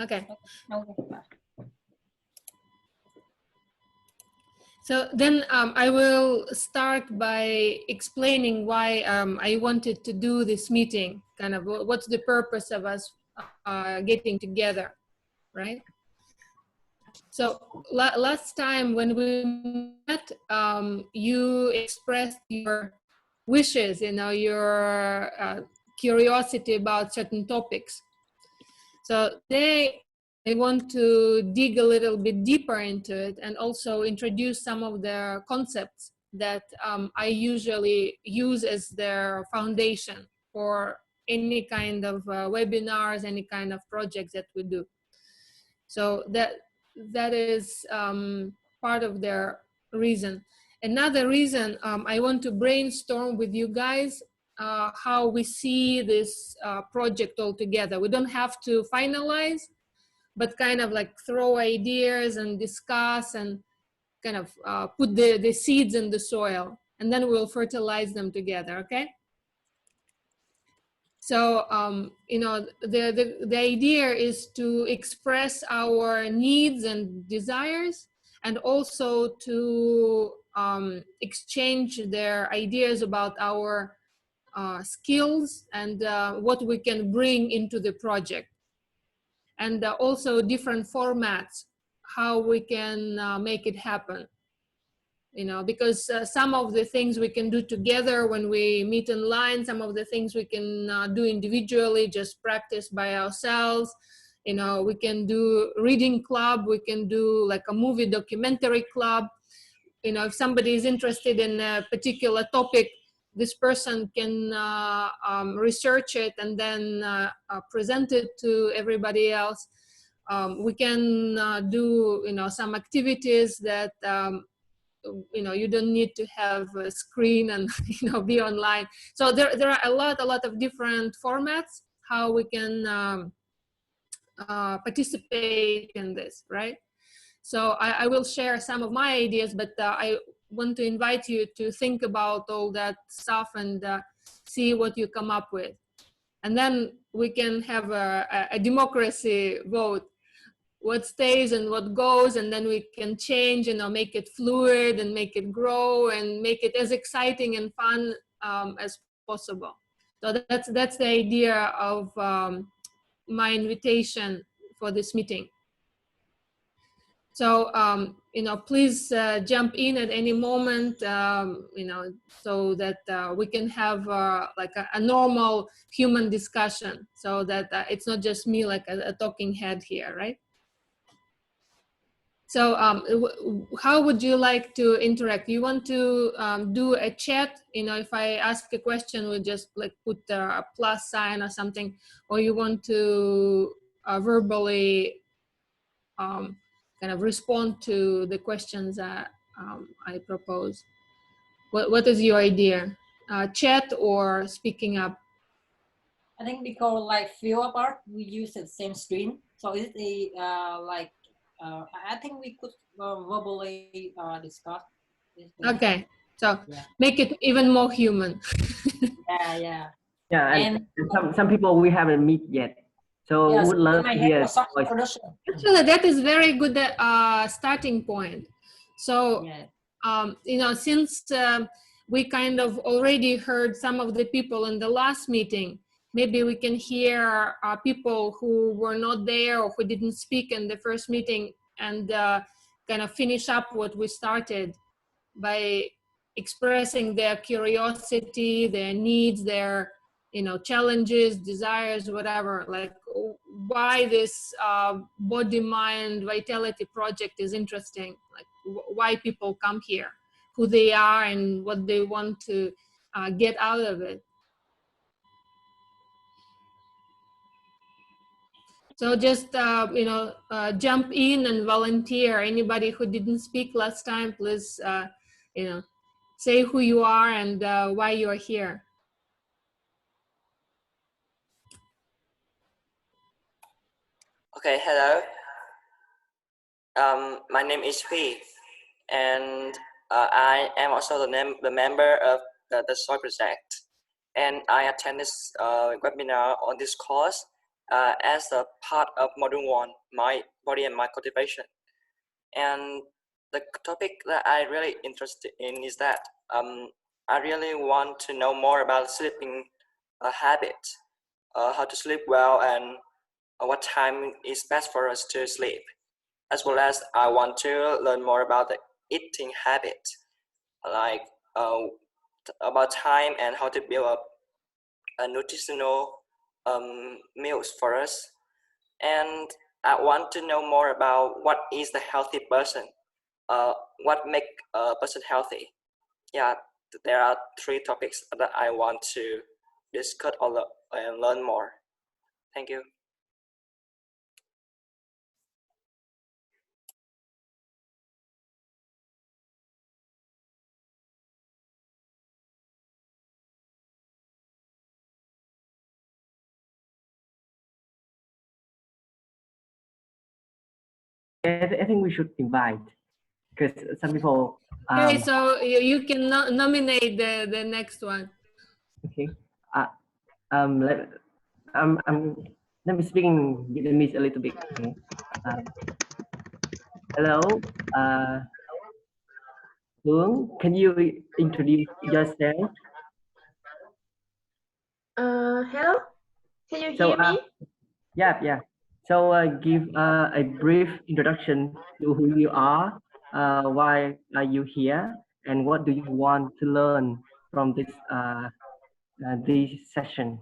Okay. Okay. So then I will start by explaining why I wanted to do this meeting, kind of what's the purpose of us getting together, right? So last time when we met, you expressed your wishes, you know, your curiosity about certain topics. So today I want to dig a little bit deeper into it and also introduce some of the concepts that I usually use as their foundation for any kind of webinars, any kind of projects that we do. So that is part of their reason. Another reason I want to brainstorm with you guys how we see this project all together. We don't have to finalize, but kind of like throw ideas and discuss and kind of put the seeds in the soil, and then we'll fertilize them together, okay? So, you know, the idea is to express our needs and desires, and also to exchange their ideas about our skills and what we can bring into the project. And also different formats, how we can make it happen. You know, because some of the things we can do together when we meet online, some of the things we can do individually, just practice by ourselves. You know, we can do reading club, we can do like a movie documentary club. You know, if somebody is interested in a particular topic, this person can research it and then present it to everybody else. We can do, you know, some activities that you know, you don't need to have a screen and you know, be online. So there are a lot of different formats how we can participate in this, right? So I will share some of my ideas, but I want to invite you to think about all that stuff and see what you come up with, and then we can have a democracy vote, what stays and what goes, and then we can change, you know, make it fluid and make it grow and make it as exciting and fun as possible. So that's the idea of my invitation for this meeting. So you know, please jump in at any moment, you know, so that we can have like a normal human discussion, so that it's not just me like a talking head here, right? So how would you like to interact? You want to do a chat? You know, if I ask a question, we just like put a plus sign or something, or you want to verbally kind of respond to the questions that I propose? What is your idea? Chat or speaking up? I think because like few apart, we use the same screen. So is it like I think we could verbally discuss. Okay, so Yeah. make it even more human. Yeah. Yeah, And some people we haven't meet yet, so yes, would love I to have hear a soft voice. introduction. Actually, that is very good starting point. So, Yeah. you know, since we kind of already heard some of the people in the last meeting, maybe we can hear people who were not there or who didn't speak in the first meeting, and kind of finish up what we started by expressing their curiosity, their needs, their, you know, challenges, desires, whatever, like why this body mind vitality project is interesting, like why people come here, who they are and what they want to get out of it. So just you know, jump in and volunteer. Anybody who didn't speak last time, please you know, say who you are and why you are here. Okay, hello. My name is Huy, and I am also the member of the SOI project, and I attend this webinar on this course as a part of Module 1, my body and mind cultivation. And the topic that I really interested in is that I really want to know more about sleeping habits, how to sleep well, and what time is best for us to sleep, as well as I want to learn more about the eating habits, like about time and how to build up a nutritional meals for us. And I want to know more about what is the healthy person, what make a person healthy. Yeah, there are 3 topics that I want to discuss and learn more. Thank you. I think we should invite because some people. Okay, so you can nominate the next one. Okay. Let let me speak in Vietnamese a little bit. Okay. Hello. Hướng, can you introduce yourself? Hello, can you So, hear me? yeah. So, give a brief introduction to who you are, why are you here, and what do you want to learn from this session?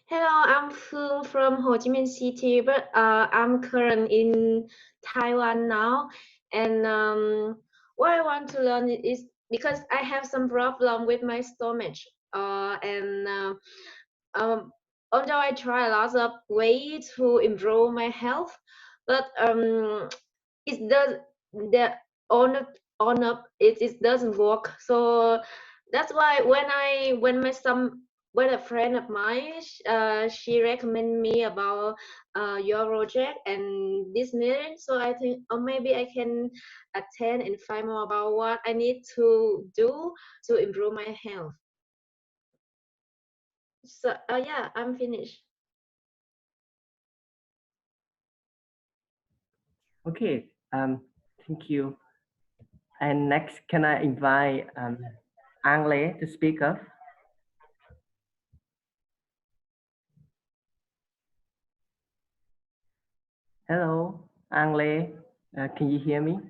Hello, I'm Phương from Ho Chi Minh City, but I'm current in Taiwan now. And what I want to learn is because I have some problem with my stomach. Although I try lots of ways to improve my health, but it does the on up it doesn't work. So that's why when a friend of mine she recommended me about your project and this meeting, so I think maybe I can attend and find more about what I need to do to improve my health. So yeah, I'm finished. Okay. Thank you. And next, can I invite An Lê to speak up? Hello, An Lê. Can you hear me?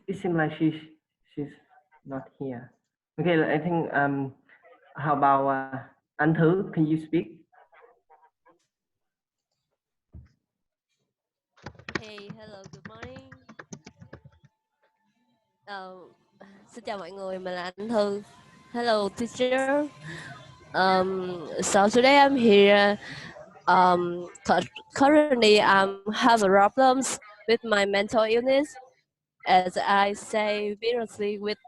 It seems like she's not here. Okay, I think how about Anh Thứ? Can you speak? Hey, hello, good morning. Xin chào mọi người, mình là Anh Thư. Hello, teacher. So today I'm here. Currently I'm have problems with my mental illness, as I say previously with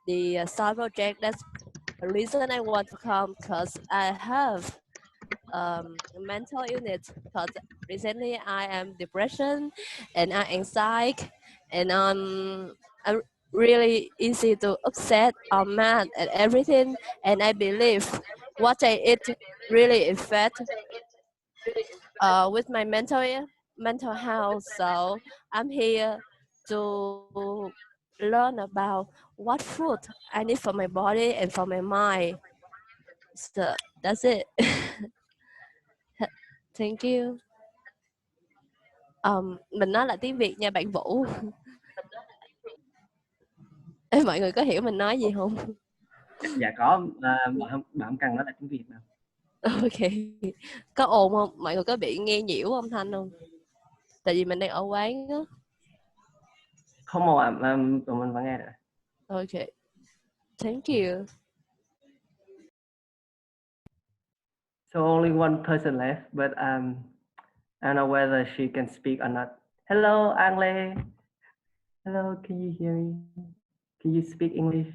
the side project. That's the reason I want to come, because I have mental illness, because recently I am depression and I anxiety, and I'm really easy to upset or mad at everything, and I believe what I eat really affect with my mental health. So I'm here to learn about what food I need for my body and for my mind. So that's it. Thank you. Mình nói lại tiếng Việt nha bạn Vũ. Ê, mọi người có hiểu mình nói gì không? Dạ có, bạn không cần nói là tiếng Việt đâu. Ok. Có ồn không? Mọi người có bị nghe nhiễu âm thanh không? Tại vì mình đang ở quán á. Không mà tụi mình vẫn nghe được. Ok. Thank you. So only one person left, but I don't know whether she can speak or not. Hello, An Lê. Hello, can you hear me? Can you speak English?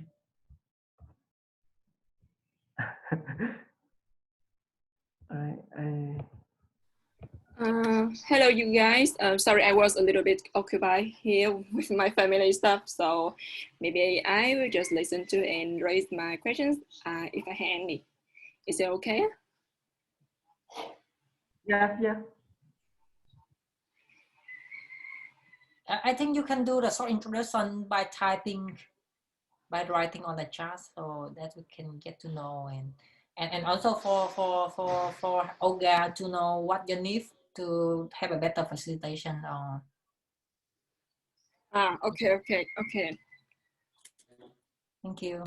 Hello, you guys. Sorry, I was a little bit occupied here with my family stuff, so maybe I will just listen to and raise my questions if I have any. Is it okay? Yeah, yeah. I think you can do the short introduction by writing on the chat, so that we can get to know, and also for Olga to know what you need to have a better facilitation on. Okay. Thank you.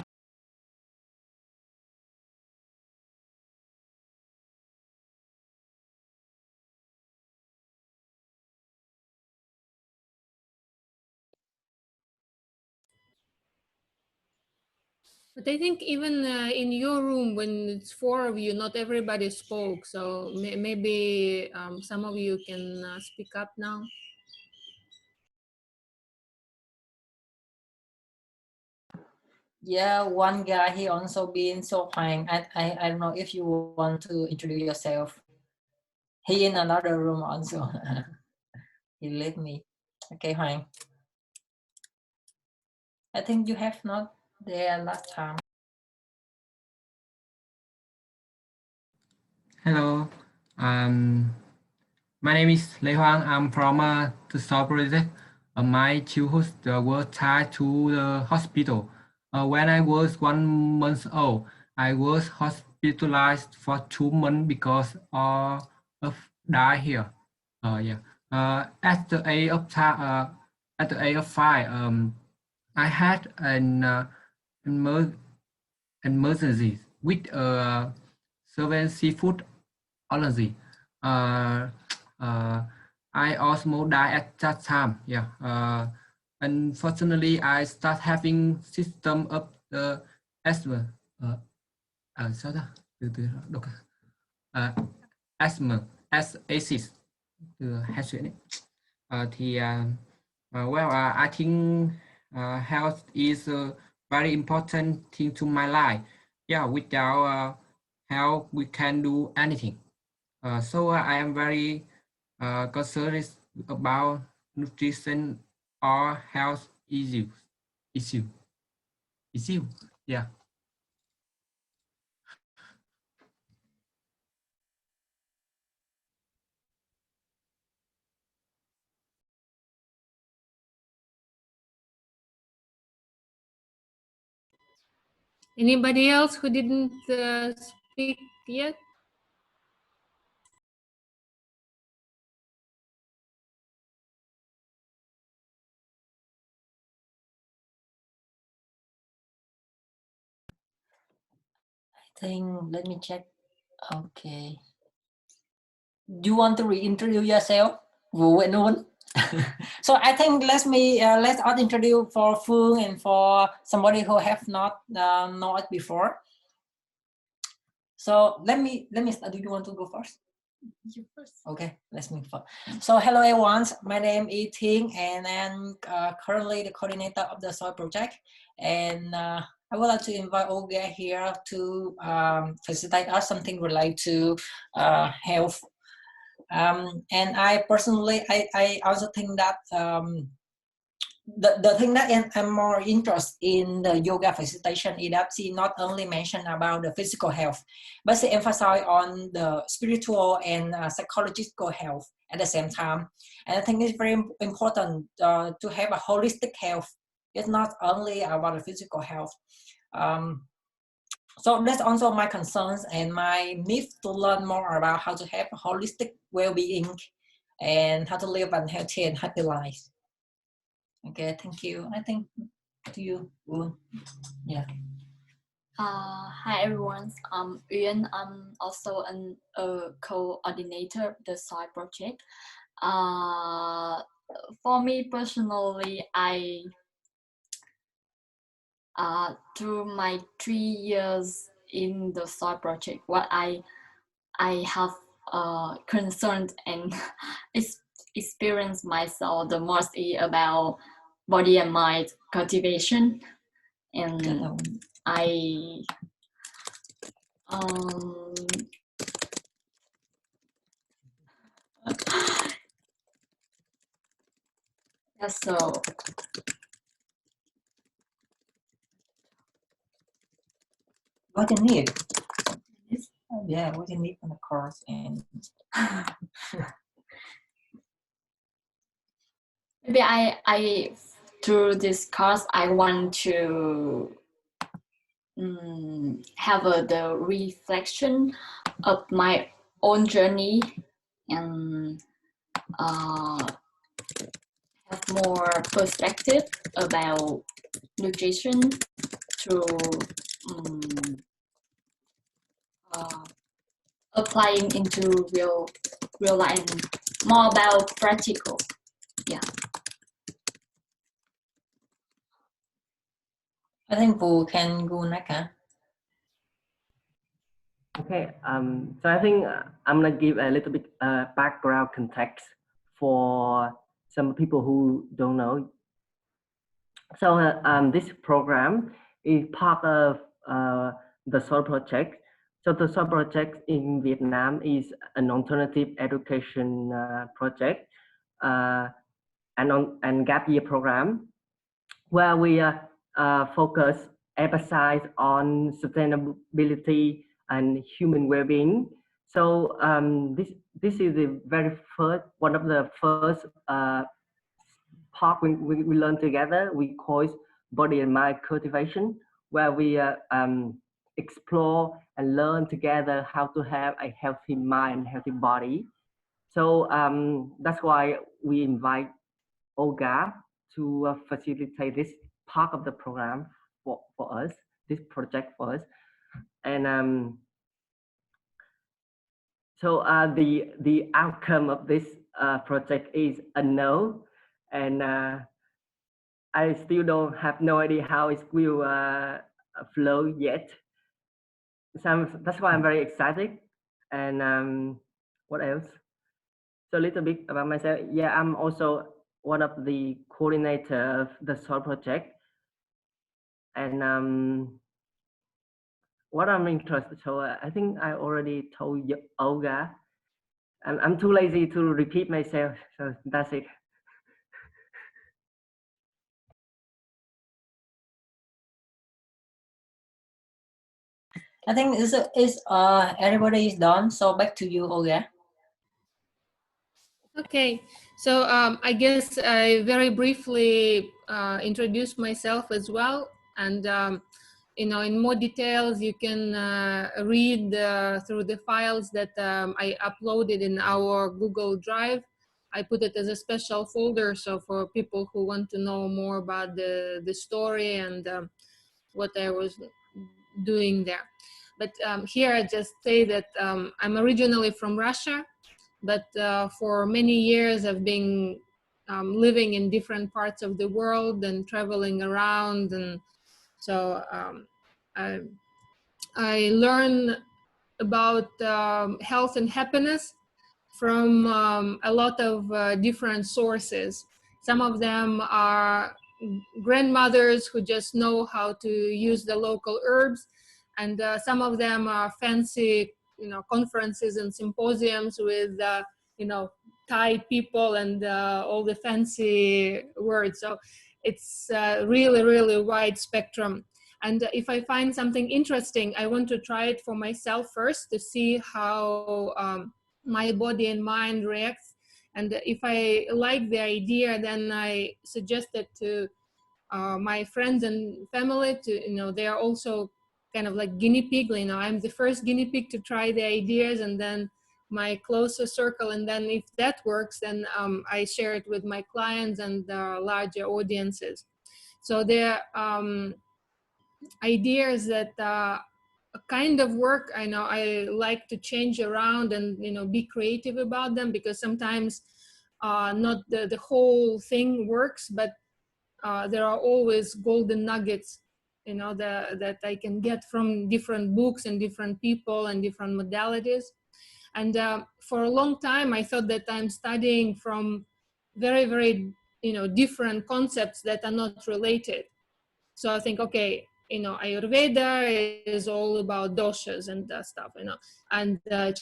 But I think even in your room, when it's 4 of you, not everybody spoke. So maybe some of you can speak up now. Yeah, one guy, he also been so fine. I don't know if you want to introduce yourself. He in another room also. He left me. Okay, fine. I think you have not there last time. Hello, my name is Lê Hoang. I'm from the South Project. My childhood was tied to the hospital. When I was 1 month old, I was hospitalized for 2 months because of die here. At the age of at the age of 5, I had an emergency with severe seafood allergy. I almost died at that time. Unfortunately, I start having system of the asthma. Sao ta? Từ đọc asthma, acid, từ hát xuyễn ấy. I think health is a very important thing to my life. Yeah, without health, we can do anything. So I am very concerned about nutrition or health issue. Yeah. Anybody else who didn't speak yet? I think, let me check. Okay. Do you want to reintroduce yourself? Vũ Nguyễn Nguyen. So I think let us introduce for Phương and for somebody who have not know it before. So let me start. Do you want to go first? You first. Okay, let's move on. So hello everyone, my name is Thing, and I'm currently the coordinator of the SOI project. And I would like to invite Olga here to facilitate us something related to health. And I personally, I also think that the thing that I'm more interested in the yoga facilitation is that she not only mentioned about the physical health, but she emphasized on the spiritual and psychological health at the same time. And I think it's very important to have a holistic health. It's not only about the physical health. So that's also my concerns and my need to learn more about how to have a holistic well-being and how to live a healthy and happy life. Okay, thank you. I think to you, yeah. Hi everyone, I'm Uyên. I'm also a coordinator of the SOI project. For me personally, through my 3 years in the SOI project, what I have concerned and experienced myself the most is about body and mind cultivation. And Yes, so what you need? Yeah, what you need on the course and maybe I through this course I want to have the reflection of my own journey and have more perspective about nutrition through applying into real life, more about practical. Yeah. I think Pooh can go next, huh? Okay, so I think I'm gonna give a little bit background context for some people who don't know. So this program is part of the SOUL project. So the SOUL project in Vietnam is an alternative education project and gap year program where we focus, emphasize on sustainability and human well-being. So this is the very first, one of the first part we learn together. We call it body and mind cultivation, where we explore and learn together how to have a healthy mind, healthy body. So that's why we invite Olga to facilitate this part of the program for us, this project for us. And so the outcome of this project is unknown, and I still don't have no idea how it will flow yet. So that's why I'm very excited. And what else? So a little bit about myself. Yeah, I'm also one of the coordinator of the SOUL project. And what I'm interested, so I think I already told you, Olga, and I'm too lazy to repeat myself, so that's it. I think everybody is done. So back to you, Olga. Okay, so I guess I very briefly introduce myself as well, and you know, in more details you can read through the files that I uploaded in our Google Drive. I put it as a special folder, so for people who want to know more about the story and what I was doing there. But here I just say that I'm originally from Russia, but for many years I've been living in different parts of the world and traveling around, and so I learn about health and happiness from a lot of different sources. Some of them are grandmothers who just know how to use the local herbs, and some of them are fancy, you know, conferences and symposiums with you know, Thai people and all the fancy words. So it's really, really wide spectrum. And if I find something interesting, I want to try it for myself first to see how my body and mind reacts. And if I like the idea, then I suggest it to my friends and family to, you know, they are also kind of like guinea pig, you know, I'm the first guinea pig to try the ideas, and then my closer circle, and then if that works, then I share it with my clients and larger audiences. So there ideas that kind of work, I know I like to change around and, you know, be creative about them, because sometimes not the whole thing works, but there are always golden nuggets, you know, that I can get from different books and different people and different modalities. And for a long time I thought that I'm studying from very, very, you know, different concepts that are not related. So I think, okay, Ayurveda is all about doshas and stuff, and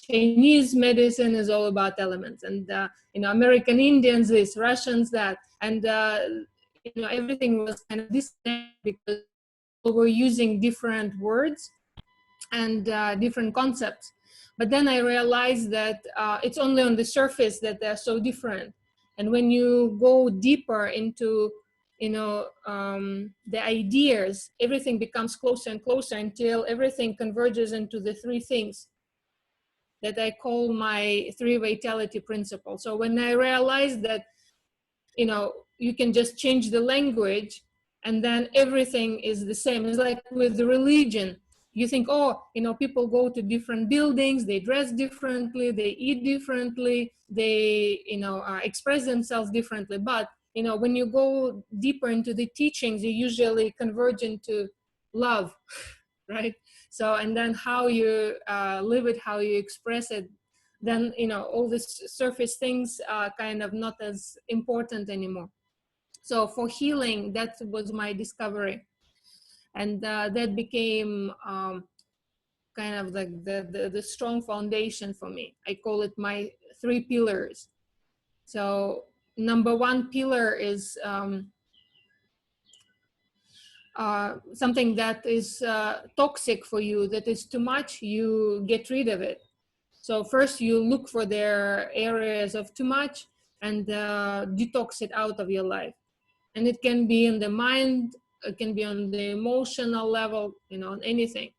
Chinese medicine is all about elements, and American Indians this, Russians that, and everything was kind of disconnected because people were using different words and different concepts. But then I realized that it's only on the surface that they're so different, and when you go deeper into the ideas, everything becomes closer and closer until everything converges into the three things that I call my three vitality principle. So when I realized that, you can just change the language and then everything is the same. It's like with the religion. You think, people go to different buildings, they dress differently, they eat differently, they, express themselves differently. But when you go deeper into the teachings, you usually converge into love, right? So, and then how you live it, how you express it, then, all these surface things are kind of not as important anymore. So for healing, that was my discovery. And that became kind of like the strong foundation for me. I call it my 3 pillars. So number 1 pillar is something that is toxic for you, that is too much, you get rid of it. So first you look for their areas of too much and detox it out of your life. And it can be in the mind, it can be on the emotional level, on anything.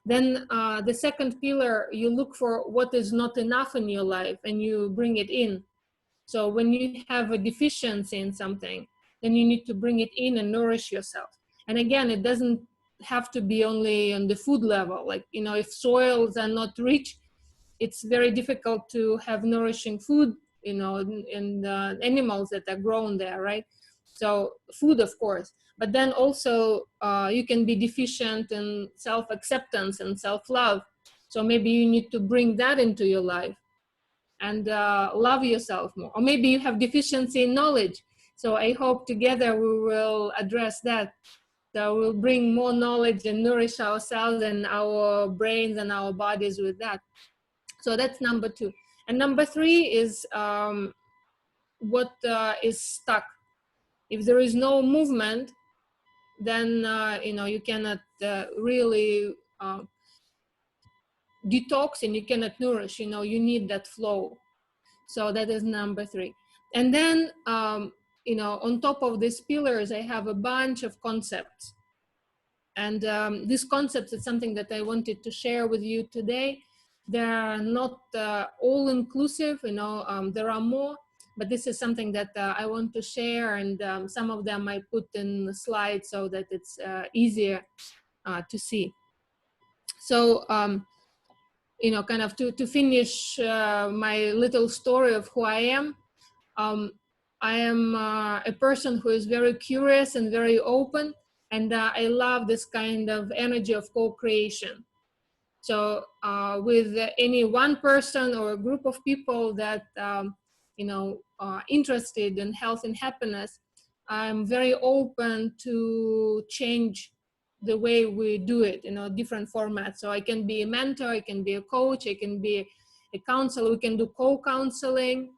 Then the second pillar, you look for what is not enough in your life and you bring it in. So when you have a deficiency in something, then you need to bring it in and nourish yourself. And again, it doesn't have to be only on the food level. Like, if soils are not rich, it's very difficult to have nourishing food, and animals that are grown there, right? So food, of course, but then also you can be deficient in self-acceptance and self-love. So maybe you need to bring that into your life and love yourself more. Or maybe you have deficiency in knowledge. So I hope together we will address that. So we'll bring more knowledge and nourish ourselves and our brains and our bodies with that. So that's number 2. And number 3 is what is stuck. If there is no movement, then you cannot really detox and you cannot nourish. You need that flow. So that is number 3. And then on top of these pillars, I have a bunch of concepts. And these concepts is something that I wanted to share with you today. They are not all inclusive, there are more, but this is something that I want to share, and some of them I put in the slide so that it's easier to see. So, kind of to finish my little story of who I am a person who is very curious and very open, and I love this kind of energy of co-creation. So with any one person or a group of people that, are interested in health and happiness, I'm very open to change the way we do it, different formats. So I can be a mentor, I can be a coach, I can be a counselor, we can do co-counseling.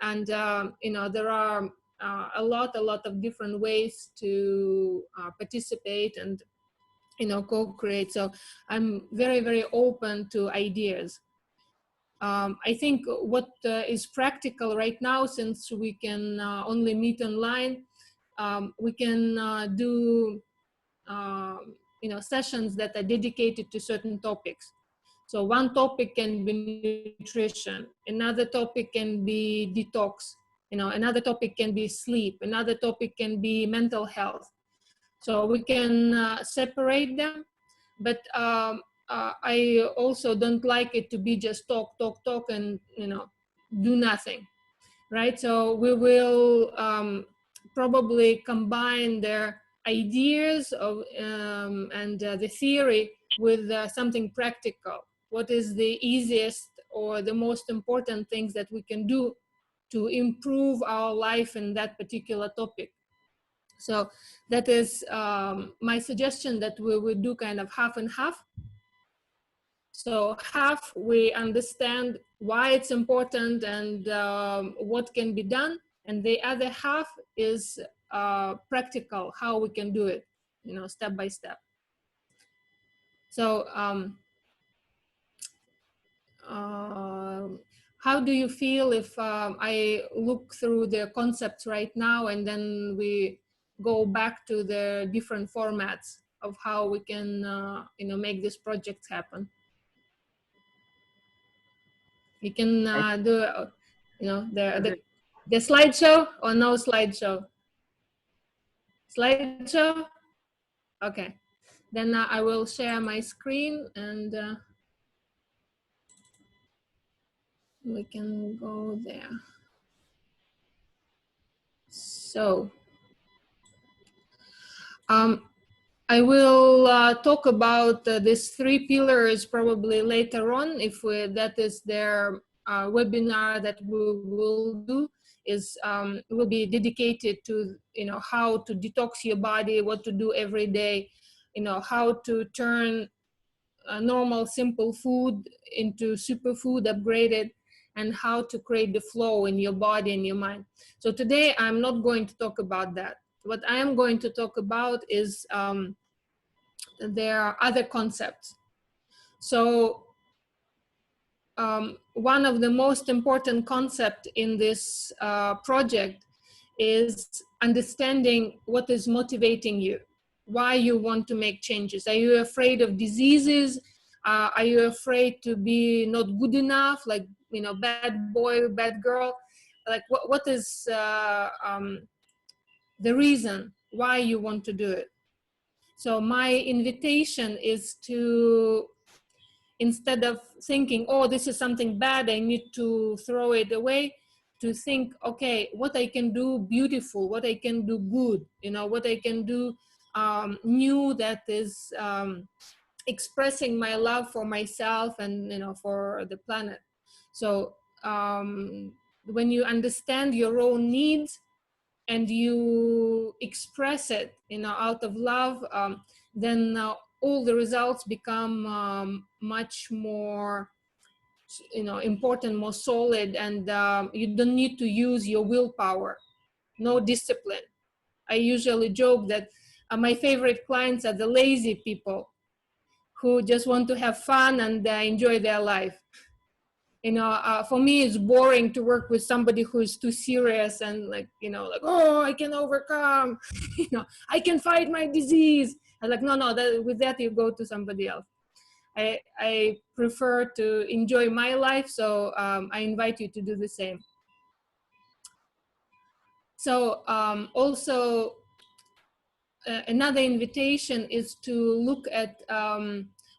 And, there are a lot of different ways to participate and co-create. So I'm very, very open to ideas. I think what is practical right now, since we can only meet online, we can do sessions that are dedicated to certain topics. So one topic can be nutrition, another topic can be detox, another topic can be sleep, another topic can be mental health. So we can separate them, but I also don't like it to be just talk, and do nothing, right? So we will probably combine their ideas of and the theory with something practical. What is the easiest or the most important things that we can do to improve our life in that particular topic? So that is my suggestion, that we would do kind of half and half. So half, we understand why it's important and what can be done, and the other half is practical, how we can do it, you know, step by step. So how do you feel if I look through the concepts right now, and then we go back to the different formats of how we can you know, make this project happen? You can do, you know, the slideshow or no slideshow? Slideshow? Okay. Then I will share my screen, and we can go there. So I will talk about these 3 pillars probably later on, if that is their webinar that we will do, is will be dedicated to, you know, how to detox your body, what to do every day, you know, how to turn normal simple food into superfood upgraded, and how to create the flow in your body and your mind. So today I'm not going to talk about that. What I am going to talk about is there are other concepts. So one of the most important concepts in this project is understanding what is motivating you, why you want to make changes. Are you afraid of diseases? Are you afraid to be not good enough, like, you know, bad boy, bad girl? Like what is the reason why you want to do it? So my invitation is to, instead of thinking, oh, this is something bad, I need to throw it away, to think, okay, what I can do beautiful, what I can do good, you know, what I can do new, that is expressing my love for myself and, you know, for the planet. So when you understand your own needs and you express it, you know, out of love, then all the results become much more, you know, important, more solid, and you don't need to use your willpower, no discipline. I usually joke that my favorite clients are the lazy people who just want to have fun and enjoy their life. You know, for me, it's boring to work with somebody who is too serious and, like, you know, like, oh, I can overcome, you know, I can fight my disease. I'm like, no, with that, you go to somebody else. I prefer to enjoy my life, so I invite you to do the same. So also, another invitation is to look at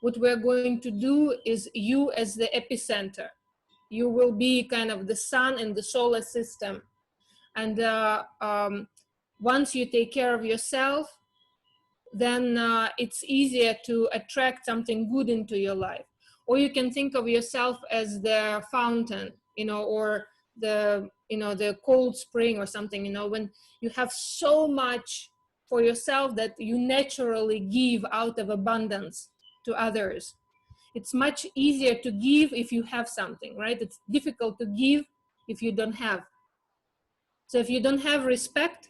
what we're going to do is you as the epicenter. You will be kind of the sun in the solar system. And once you take care of yourself, then it's easier to attract something good into your life. Or you can think of yourself as the fountain, you know, or the, you know, the cold spring or something, you know, when you have so much for yourself that you naturally give out of abundance to others. It's much easier to give if you have something, right? It's difficult to give if you don't have. So if you don't have respect,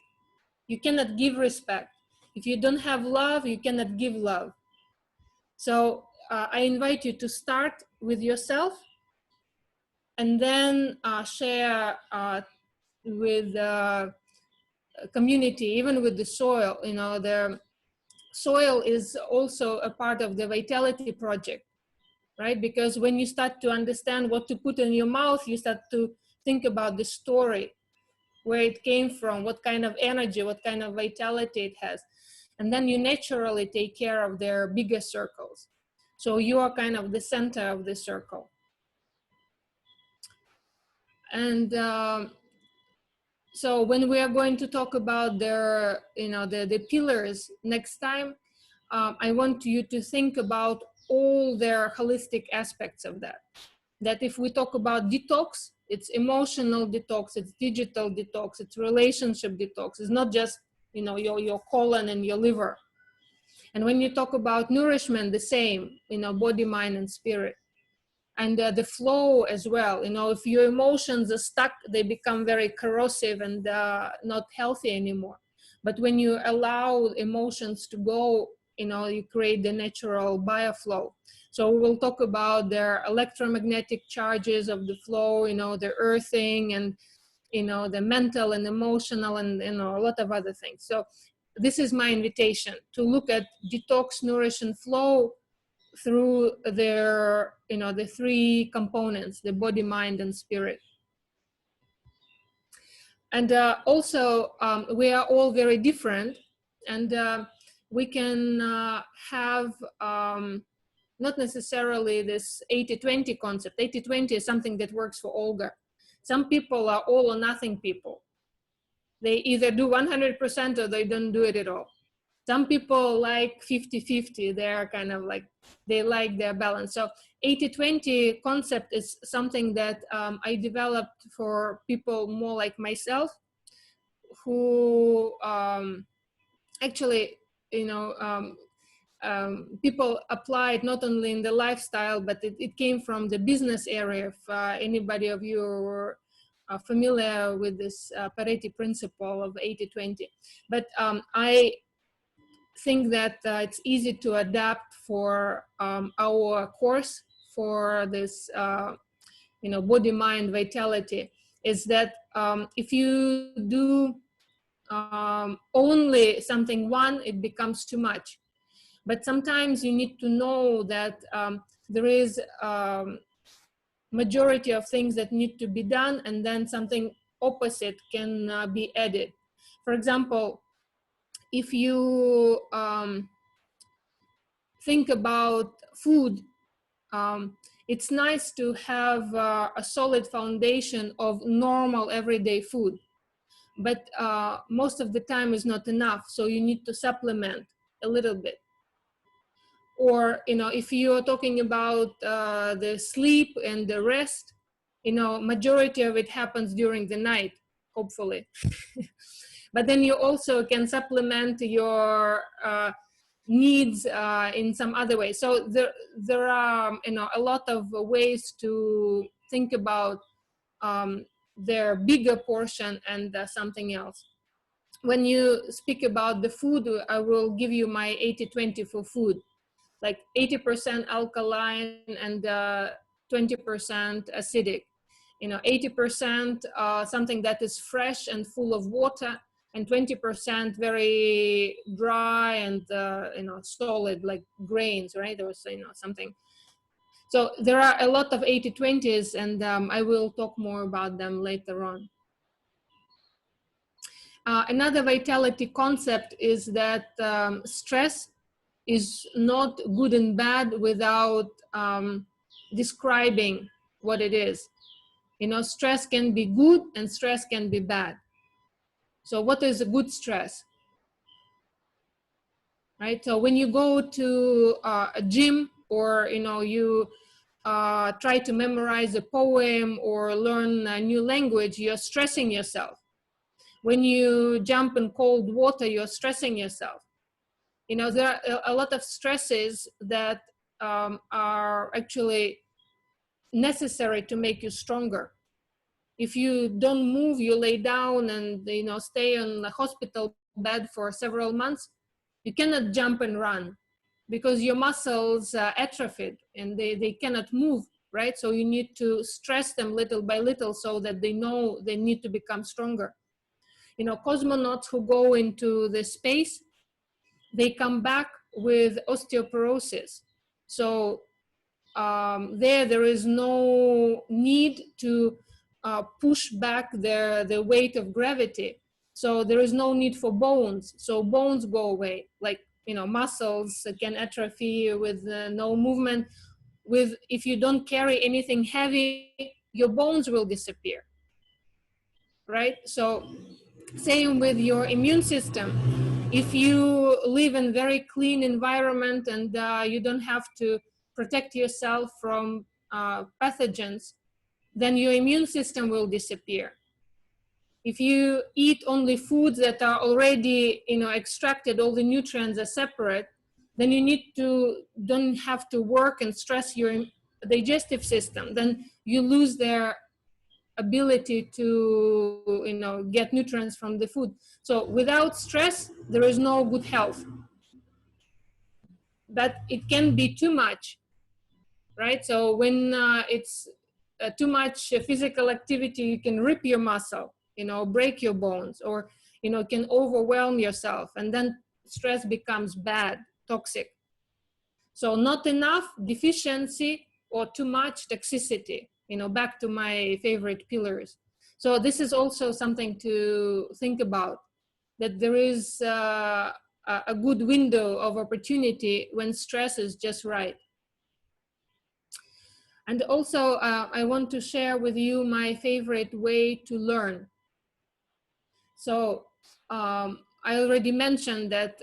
you cannot give respect. If you don't have love, you cannot give love. So I invite you to start with yourself, and then share with the community, even with the soil. You know, the soil is also a part of the Vitality Project, right? Because when you start to understand what to put in your mouth, you start to think about the story, where it came from, what kind of energy, what kind of vitality it has. And then you naturally take care of their bigger circles. So you are kind of the center of the circle. And so when we are going to talk about their, you know, the pillars next time, I want you to think about all their holistic aspects of that. That if we talk about detox, it's emotional detox, it's digital detox, it's relationship detox. It's not just, you know, your colon and your liver. And when you talk about nourishment, the same, you know, body, mind, and spirit. And the flow as well, you know, if your emotions are stuck, they become very corrosive and not healthy anymore. But when you allow emotions to go, you know, you create the natural bioflow. So we'll talk about their electromagnetic charges of the flow, you know, the earthing, and, you know, the mental and emotional, and, you know, a lot of other things. So this is my invitation to look at detox, nourish, and flow through their, you know, the three components, the body, mind, and spirit. And also, we are all very different, and we can have not necessarily this 80-20 concept. 80-20 is something that works for Olga. Some people are all or nothing people. They either do 100% or they don't do it at all. Some people like 50-50, they're kind of like, they like their balance. So 80-20 concept is something that I developed for people more like myself, who actually, you know, people applied not only in the lifestyle, but it came from the business area. If anybody of you are familiar with this Pareto principle of 80-20. But I think that it's easy to adapt for our course for this, you know, body, mind, vitality, is that if you do only something one, it becomes too much. But sometimes you need to know that there is majority of things that need to be done, and then something opposite can be added. For example, if you think about food, it's nice to have a solid foundation of normal everyday food, but most of the time is not enough, so you need to supplement a little bit. Or, you know, if you're talking about the sleep and the rest, you know, majority of it happens during the night, hopefully. But then you also can supplement your needs in some other way. So there are, you know, a lot of ways to think about their bigger portion and something else. When you speak about the food, I will give you my 80-20 for food. Like 80% alkaline and 20% acidic. You know, 80% something that is fresh and full of water, and 20% very dry and you know, solid, like grains, right? Or, you know, something. So there are a lot of 80-20s, and I will talk more about them later on. Another vitality concept is that stress is not good and bad without describing what it is. You know, stress can be good and stress can be bad. So what is a good stress? Right? So when you go to a gym, or, you know, you try to memorize a poem or learn a new language, you're stressing yourself. When you jump in cold water, you're stressing yourself. You know, there are a lot of stresses that are actually necessary to make you stronger. If you don't move, you lay down and, you know, stay on the hospital bed for several months, you cannot jump and run because your muscles atrophied and they cannot move, right? So you need to stress them little by little so that they know they need to become stronger. You know, cosmonauts who go into the space, they come back with osteoporosis. So there is no need to push back the weight of gravity. So there is no need for bones. So bones go away. Like, you know, muscles can atrophy with no movement. If you don't carry anything heavy, your bones will disappear, right? So same with your immune system. If you live in very clean environment and you don't have to protect yourself from pathogens, then your immune system will disappear. If you eat only foods that are already, extracted, all the nutrients are separate, then you don't have to work and stress your digestive system. Then you lose their ability to, get nutrients from the food. So without stress, there is no good health. But it can be too much, right? So when it's too much physical activity, you can rip your muscle, break your bones, or, can overwhelm yourself. And then stress becomes bad, toxic. So not enough, deficiency, or too much, toxicity, back to my favorite pillars. So this is also something to think about, that there is a good window of opportunity when stress is just right. And also, I want to share with you my favorite way to learn. So I already mentioned that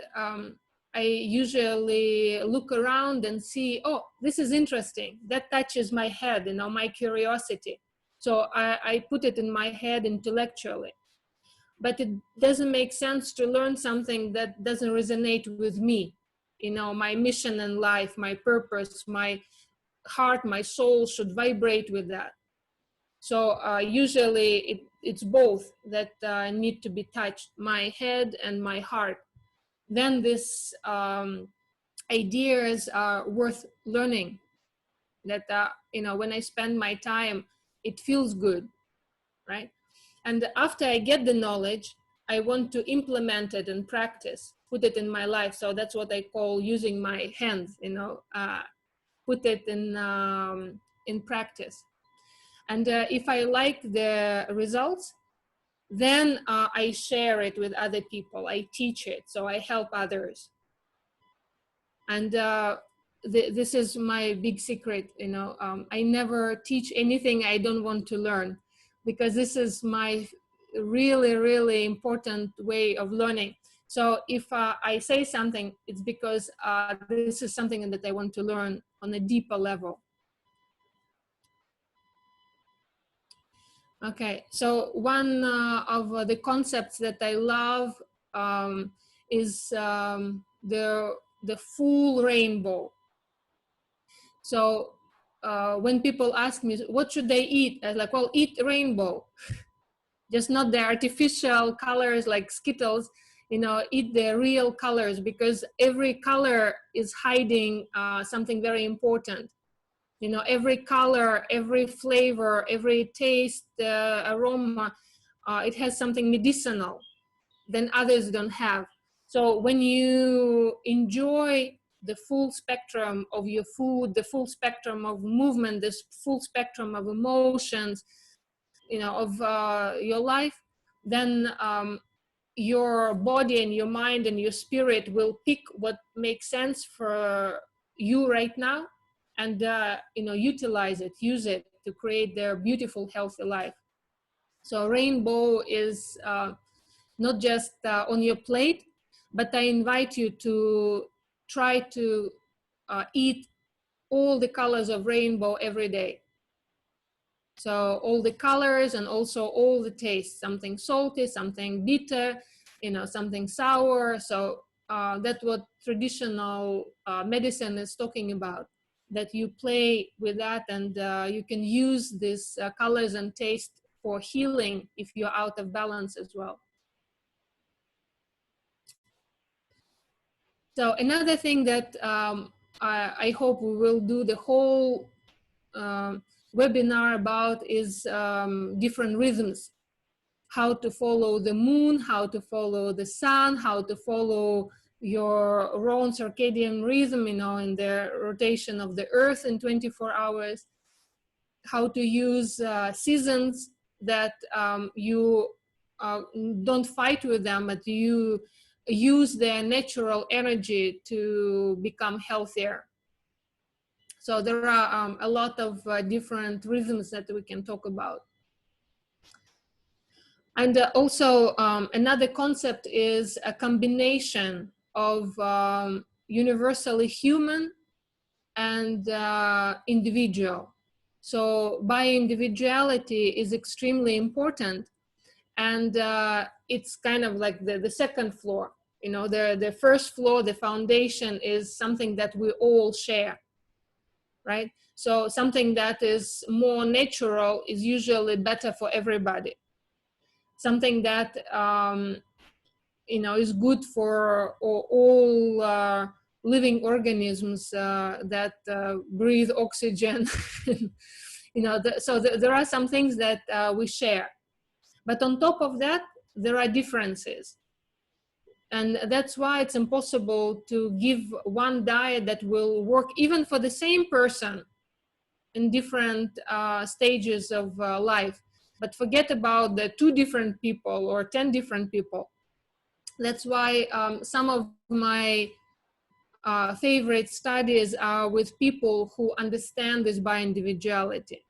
I usually look around and see, oh, this is interesting. That touches my head, my curiosity. So I put it in my head intellectually. But it doesn't make sense to learn something that doesn't resonate with me. My mission in life, my purpose, my heart, my soul should vibrate with that. So usually it's both that need to be touched, my head and my heart. Then these ideas are worth learning. That when I spend my time, it feels good, right? And after I get the knowledge, I want to implement it and practice, put it in my life. So that's what I call using my hands, put it in practice. And if I like the results, then I share it with other people. I teach it, so I help others. And this is my big secret, I never teach anything I don't want to learn, because this is my really, really important way of learning. So if I say something, it's because this is something that I want to learn on a deeper level. Okay, so one of the concepts that I love is the full rainbow. So when people ask me, what should they eat? I'm like, well, eat rainbow. Just not the artificial colors like Skittles, eat the real colors, because every color is hiding something very important. Every color, every flavor, every taste, aroma, it has something medicinal than others don't have. So when you enjoy the full spectrum of your food, the full spectrum of movement, this full spectrum of emotions, of your life, then your body and your mind and your spirit will pick what makes sense for you right now, and utilize it, use it to create their beautiful, healthy life. So rainbow is not just on your plate, but I invite you to try to eat all the colors of rainbow every day. So all the colors and also all the tastes, something salty, something bitter, something sour. So that's what traditional medicine is talking about, that you play with that, and you can use these colors and taste for healing if you're out of balance as well. So another thing that I hope we will do the whole webinar about is different rhythms. How to follow the moon, how to follow the sun, how to follow your own circadian rhythm, in the rotation of the earth in 24 hours. How to use seasons that you don't fight with them, but you use their natural energy to become healthier. So there are a lot of different rhythms that we can talk about. And also another concept is a combination of universally human and individual. So bioindividuality is extremely important. and it's kind of like the second floor. You know, the first floor, the foundation, is something that we all share, right? So something that is more natural is usually better for everybody. Something that you know, is good for all living organisms that breathe oxygen. You know, there are some things that we share, but on top of that, there are differences. And that's why it's impossible to give one diet that will work even for the same person in different stages of life. But forget about the 2 different people or 10 different people. That's why some of my favorite studies are with people who understand this by individuality.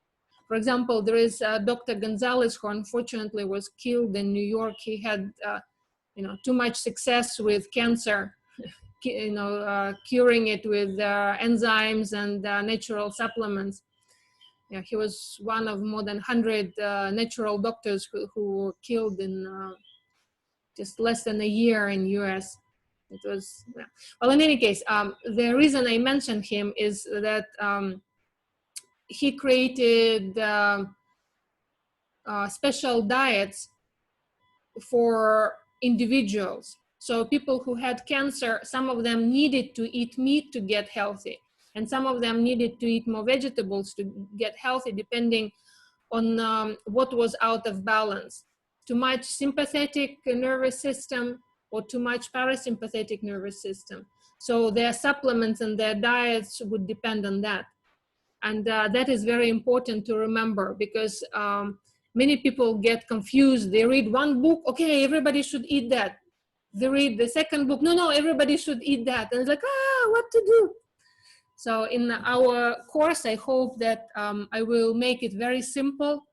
For example, there is Dr. Gonzalez, who unfortunately was killed in New York. He had you know, too much success with cancer, you know, curing it with enzymes and natural supplements. Yeah, he was one of more than 100 natural doctors who were killed in just less than a year in US. It was, yeah. Well, in any case, the reason I mentioned him is that he created special diets for individuals. So people who had cancer, some of them needed to eat meat to get healthy, and some of them needed to eat more vegetables to get healthy, depending on what was out of balance. Too much sympathetic nervous system or too much parasympathetic nervous system. So their supplements and their diets would depend on that. And that is very important to remember, because many people get confused. They read one book, okay, everybody should eat that. They read the second book, no, everybody should eat that. And it's like, what to do? So in our course, I hope that I will make it very simple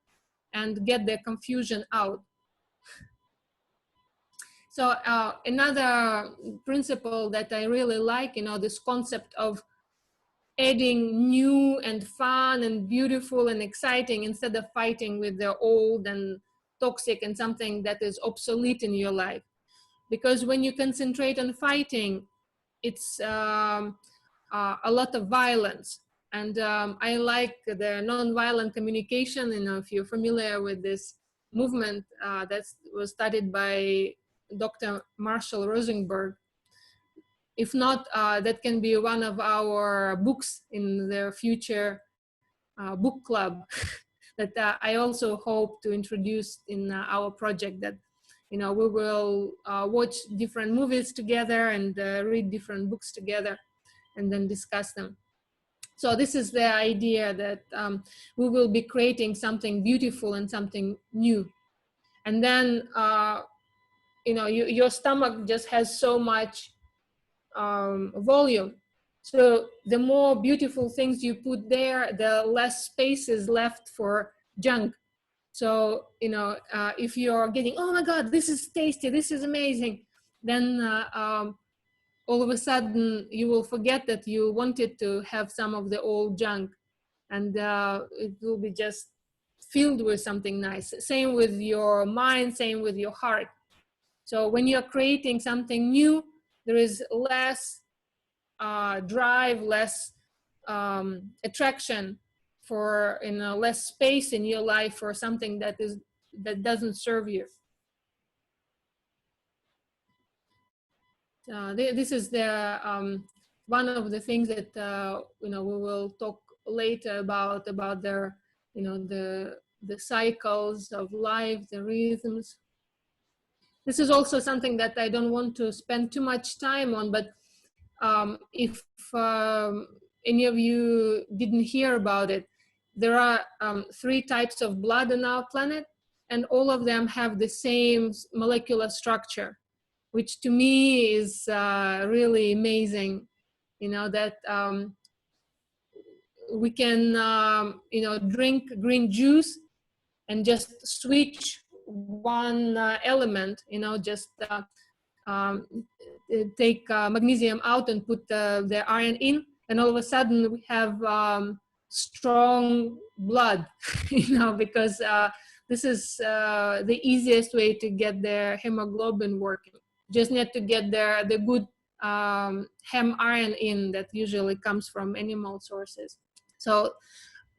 and get the confusion out. So another principle that I really like, you know, this concept of adding new and fun and beautiful and exciting instead of fighting with the old and toxic and something that is obsolete in your life. Because when you concentrate on fighting, it's a lot of violence. And I like the nonviolent communication. You know, if you're familiar with this movement that was studied by Dr. Marshall Rosenberg. If not, that can be one of our books in the future book club that I also hope to introduce in our project, that, you know, we will watch different movies together and read different books together and then discuss them. So this is the idea that we will be creating something beautiful and something new. And then, you know, your stomach just has so much volume. So the more beautiful things you put there, the less space is left for junk. So, you know, if you're getting, oh my God, this is tasty, this is amazing, then all of a sudden you will forget that you wanted to have some of the old junk, and it will be just filled with something nice. Same with your mind, same with your heart. So when you're creating something new, there is less drive, less attraction for, you know, less space in your life for something that doesn't serve you. This is the one of the things that you know, we will talk later about the, you know, the cycles of life, the rhythms. This is also something that I don't want to spend too much time on, but if any of you didn't hear about it, there are 3 types of blood on our planet, and all of them have the same molecular structure, which to me is really amazing. You know, that we can, you know, drink green juice and just switch one element, you know, just take magnesium out and put the iron in, and all of a sudden we have strong blood, you know, because this is the easiest way to get their hemoglobin working. Just need to get the good hem iron in that usually comes from animal sources. So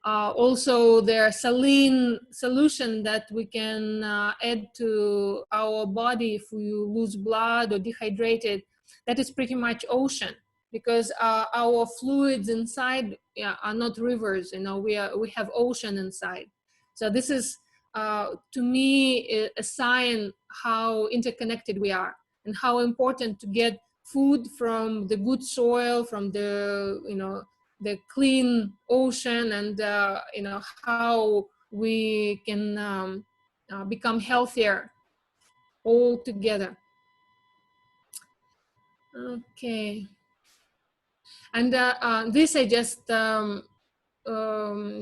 also their saline solution that we can add to our body if we lose blood or dehydrated, that is pretty much ocean, because our fluids inside are not rivers, we have ocean inside. So this is to me a sign how interconnected we are and how important to get food from the good soil, from the the clean ocean, and how we can become healthier all together. Okay, and this I just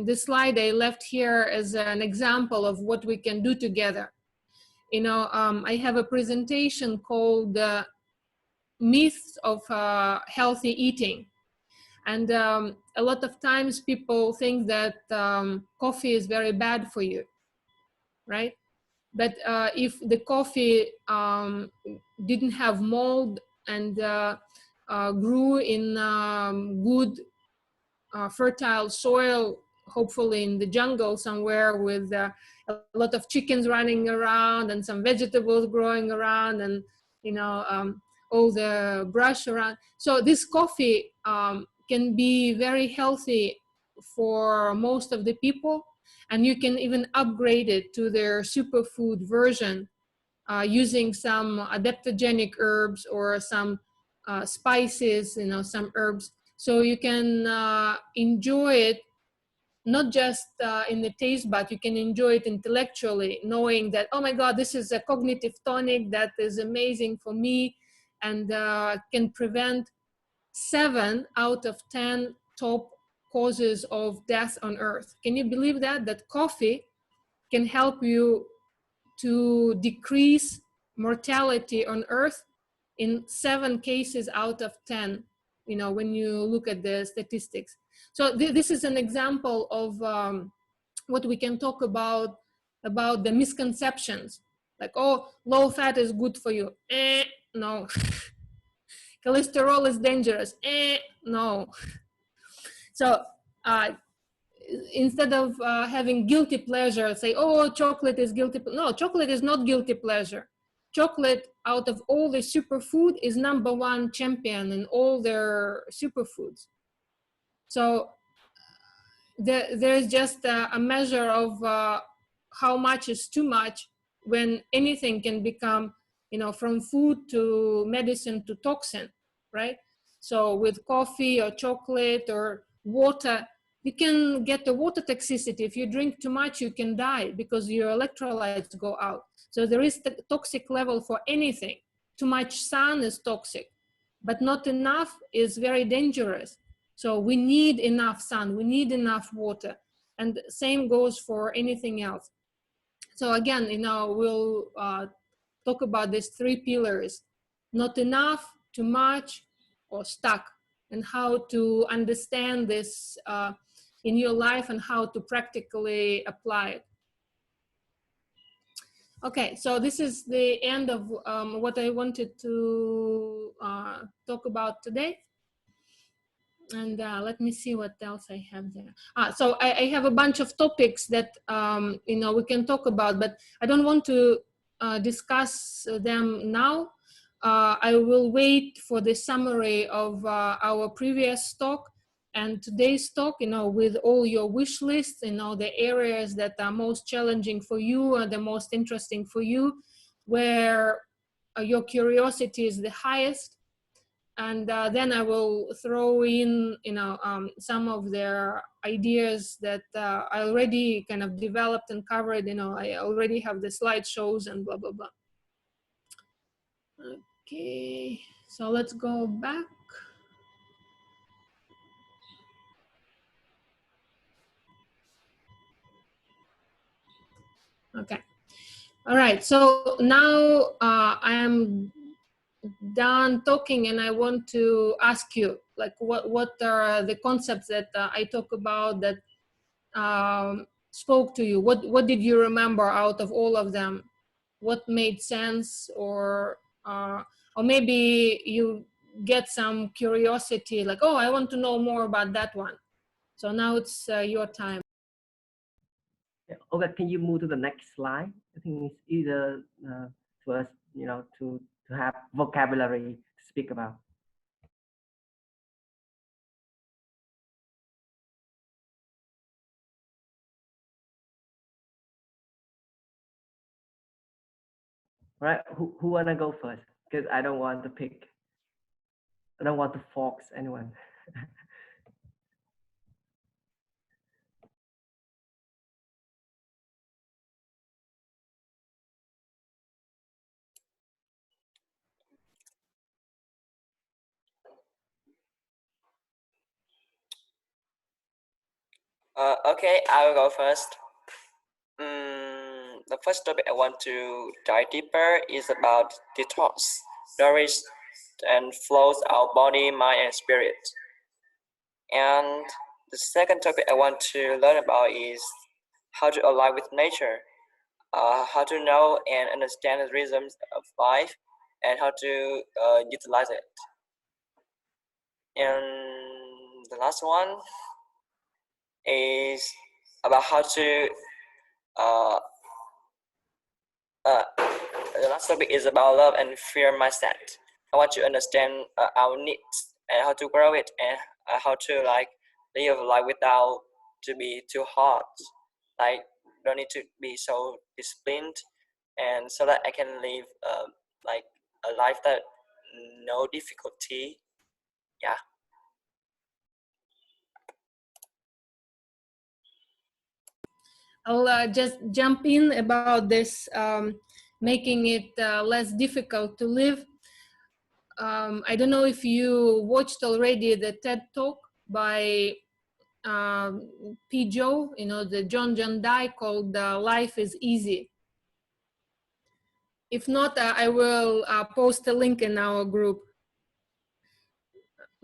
this slide I left here as an example of what we can do together. I have a presentation called Myths of Healthy Eating. And a lot of times people think that coffee is very bad for you, right? But if the coffee didn't have mold and grew in good fertile soil, hopefully in the jungle somewhere with a lot of chickens running around and some vegetables growing around, and all the brush around. So this coffee can be very healthy for most of the people, and you can even upgrade it to their superfood version using some adaptogenic herbs or some spices, some herbs. So you can enjoy it not just in the taste, but you can enjoy it intellectually, knowing that, oh my God, this is a cognitive tonic that is amazing for me and can prevent 7 out of 10 top causes of death on earth. Can you believe that? That coffee can help you to decrease mortality on earth in 7 cases out of 10, when you look at the statistics. So this is an example of what we can talk about the misconceptions. Like, oh, low fat is good for you. No. Cholesterol is dangerous. No. So instead of having guilty pleasure, say, oh, chocolate is guilty. No, chocolate is not guilty pleasure. Chocolate, out of all the superfood, is #1 champion in all their superfoods. So there's just a measure of how much is too much, when anything can become, from food to medicine to toxin, right? So with coffee or chocolate or water, you can get the water toxicity. If you drink too much, you can die because your electrolytes go out. So there is the toxic level for anything. Too much sun is toxic, but not enough is very dangerous. So we need enough sun, we need enough water, and same goes for anything else. So again, we'll talk about these 3 pillars: not enough, too much, or stuck, and how to understand this in your life and how to practically apply it. Okay, so this is the end of what I wanted to talk about today. And let me see what else I have there. So I have a bunch of topics that we can talk about, but I don't want to discuss them now. I will wait for the summary of our previous talk and today's talk, with all your wish lists, the areas that are most challenging for you and the most interesting for you, where your curiosity is the highest. And then I will throw in, some of their ideas that I already kind of developed and covered. I already have the slideshows and blah, blah, blah. Okay, so let's go back. Okay, all right, so now I am done talking, and I want to ask you, like, what are the concepts that I talk about that spoke to you? What did you remember out of all of them? What made sense, or maybe you get some curiosity, like, oh, I want to know more about that one. So now it's your time. Yeah. Okay, can you move to the next slide? I think it's either to us, to have vocabulary to speak about. Right, who wanna go first? Because I don't want to pick. I don't want to force anyone. Okay, I will go first. The first topic I want to dive deeper is about detox, nourish, and flows our body, mind, and spirit. And the second topic I want to learn about is how to align with nature, how to know and understand the rhythms of life, and how to utilize it. And the last one is about how to the last topic is about love and fear mindset. I want to understand our needs and how to grow it, and how to live life without to be too hard. Like, don't need to be so disciplined, and so that I can live like a life that no difficulty. Yeah. I'll just jump in about this, making it less difficult to live. I don't know if you watched already the TED Talk by P. Joe, the John Dye, called Life is Easy. If not, I will post a link in our group,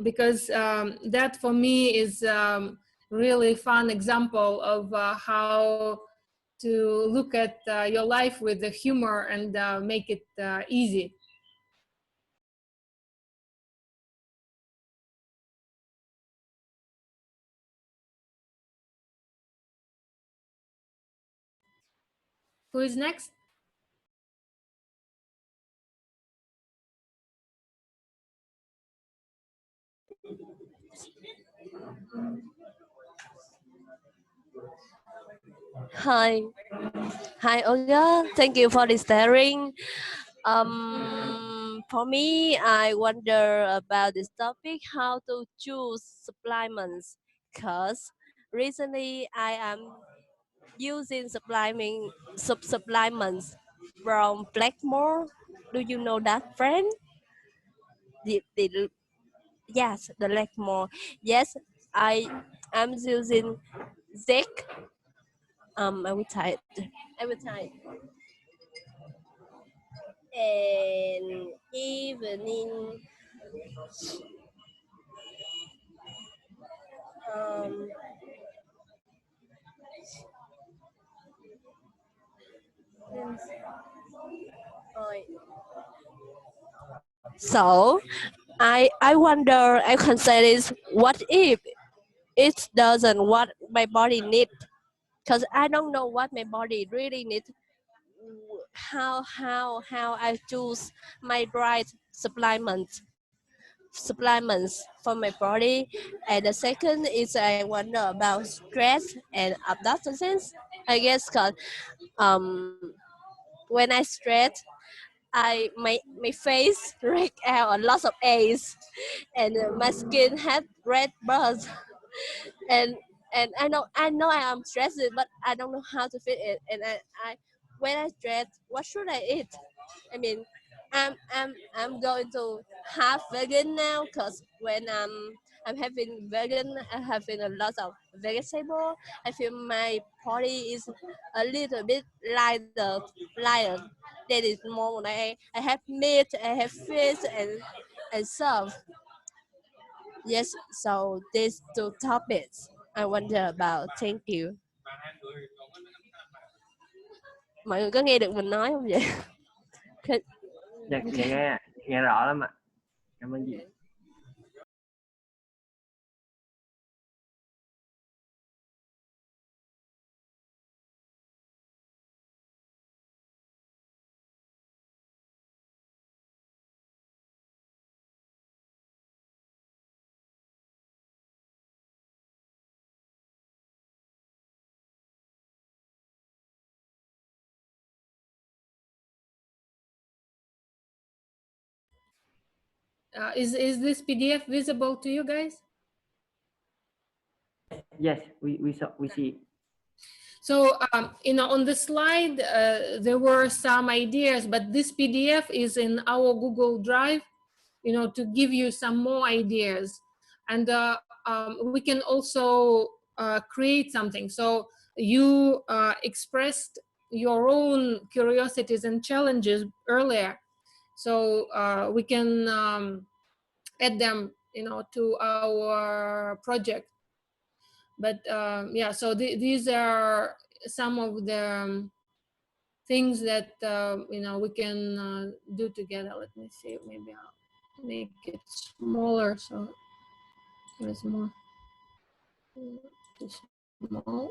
because that for me is really fun example of how to look at your life with the humor and make it easy. Who is next? Hi. Hi, Olga. Thank you for this sharing. For me, I wonder about this topic, how to choose supplements. Because recently I am using supplements from Blackmore. Do you know that friend? Yes, the Blackmore. Yes, I am using Zinc. I will type. I will type. And evening. So I wonder, I can say this, what if it doesn't what my body needs? Because I don't know what my body really needs. How I choose my right supplements for my body. And the second is I wonder about stress and adolescence. I guess because when I stress, my face break out a lot of A's, and my skin had red burns, and I know I am stressed, but I don't know how to feel it. And I when I stress, what should I eat? I mean, I'm going to have vegan now, because when I'm having vegan, I'm having a lot of vegetable. I feel my body is a little bit lighter. That is more when I have meat, I have fish, and stuff. Yes, so these two topics I wonder about. Thank you. Mọi người có nghe được mình nói không vậy? Dạ, dạ nghe rõ lắm ạ. Cảm ơn chị. Is this PDF visible to you guys? Yes, we see. So, on the slide, there were some ideas, but this PDF is in our Google Drive, to give you some more ideas. And we can also create something. So you expressed your own curiosities and challenges earlier. So we can add them, to our project. But yeah, so these are some of the things that we can do together. Let me see, maybe I'll make it smaller so there's more. Too small.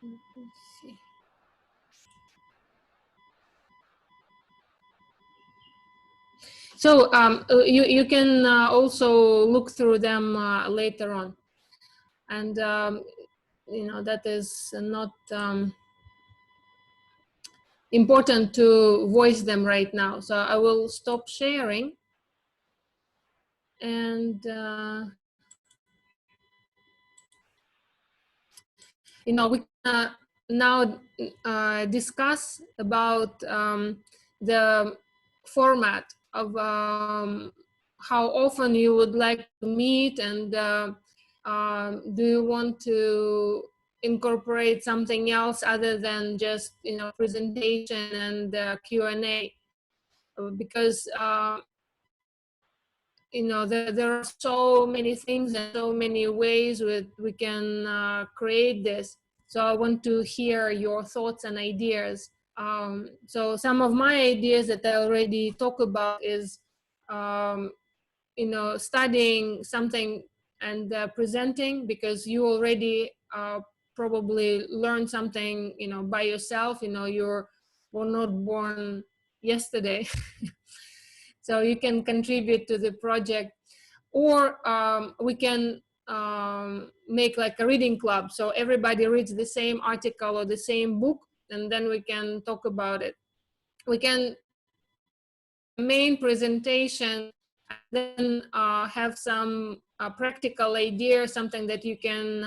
Let's see. So you can also look through them later on, and that is not important to voice them right now. So I will stop sharing, and we can now discuss about the format of how often you would like to meet, and do you want to incorporate something else other than just presentation and Q&A, because there are so many things and so many ways we can create this. So I want to hear your thoughts and ideas. So some of my ideas that I already talked about is, studying something and presenting, because you already probably learned something, by yourself. You were not born yesterday. So you can contribute to the project, or we can make like a reading club. So everybody reads the same article or the same book, and then we can talk about it. We can main presentation, and then have some practical idea, something that you can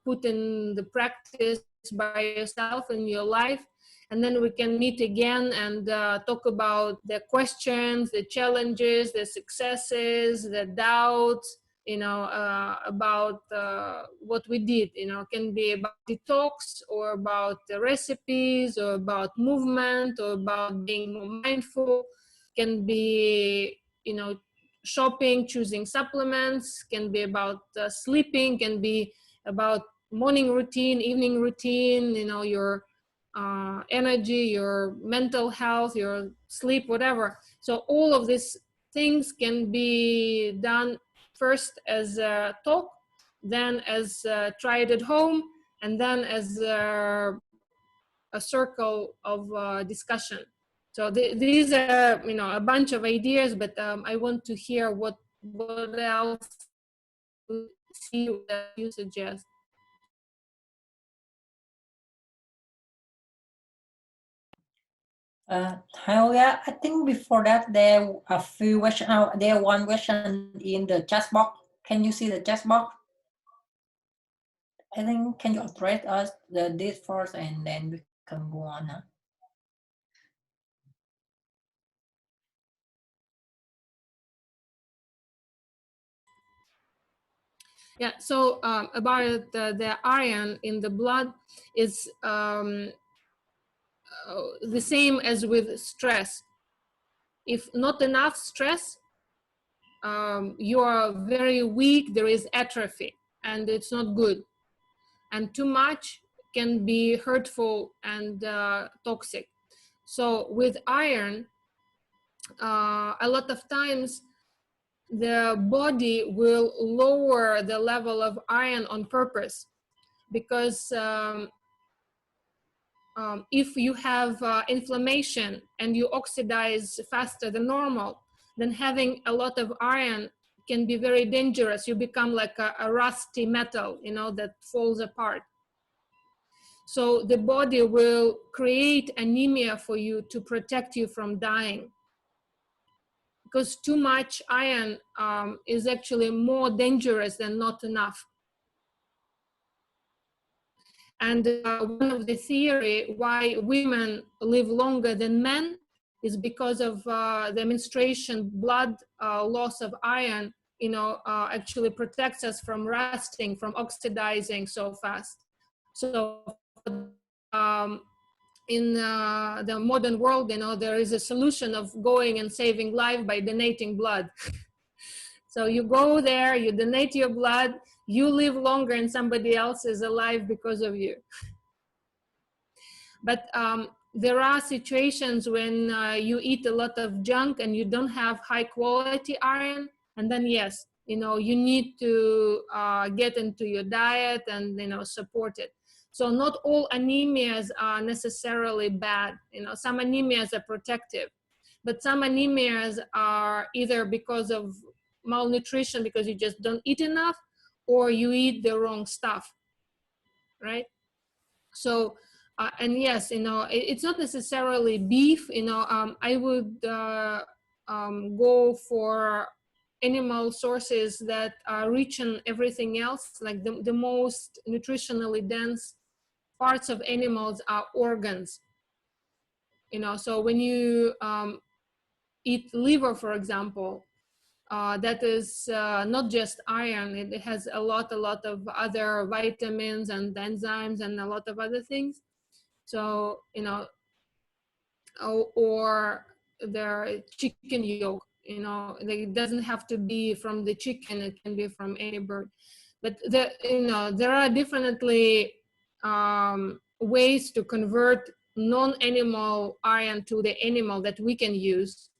put in the practice by yourself in your life. And then we can meet again and talk about the questions, the challenges, the successes, the doubts, about what we did. Can be about the talks, or about the recipes, or about movement, or about being more mindful. Can be, shopping, choosing supplements. Can be about sleeping. Can be about morning routine, evening routine, your energy, your mental health, your sleep, whatever. So all of these things can be done first as a talk, then as try it at home, and then as a circle of discussion. So these are, a bunch of ideas, but I want to hear what else you suggest. Hi, Olga. I think before that there are a few questions. There one question in the chat box. Can you see the chat box? I think, can you address us this first, and then we can go on. Yeah, so about the iron in the blood is the same as with stress. If not enough stress, you are very weak, there is atrophy, and it's not good. And too much can be hurtful and toxic. So with iron, a lot of times the body will lower the level of iron on purpose, because if you have inflammation and you oxidize faster than normal, then having a lot of iron can be very dangerous. You become like a rusty metal, you know, that falls apart. So the body will create anemia for you to protect you from dying, because too much iron is actually more dangerous than not enough. And one of the theory why women live longer than men is because of the menstruation blood loss of iron, you know, actually protects us from rusting, from oxidizing so fast. So in the modern world, you know, there is a solution of going and saving life by donating blood. So you go there, you donate your blood, you live longer and somebody else is alive because of you. But there are situations when you eat a lot of junk and you don't have high quality iron, and then yes, you know, you need to get into your diet and, you know, support it. So not all anemias are necessarily bad. You know, some anemias are protective, but some anemias are either because of malnutrition, because you just don't eat enough, or you eat the wrong stuff, right? So, and yes, you know, it's not necessarily beef, you know, I would go for animal sources that are rich in everything else. Like the most nutritionally dense parts of animals are organs, you know. So when you eat liver, for example, that is not just iron, it has a lot of other vitamins and enzymes and a lot of other things. So, you know, or the chicken yolk, you know, it doesn't have to be from the chicken, it can be from any bird. But you know, there are definitely ways to convert non-animal iron to the animal that we can use,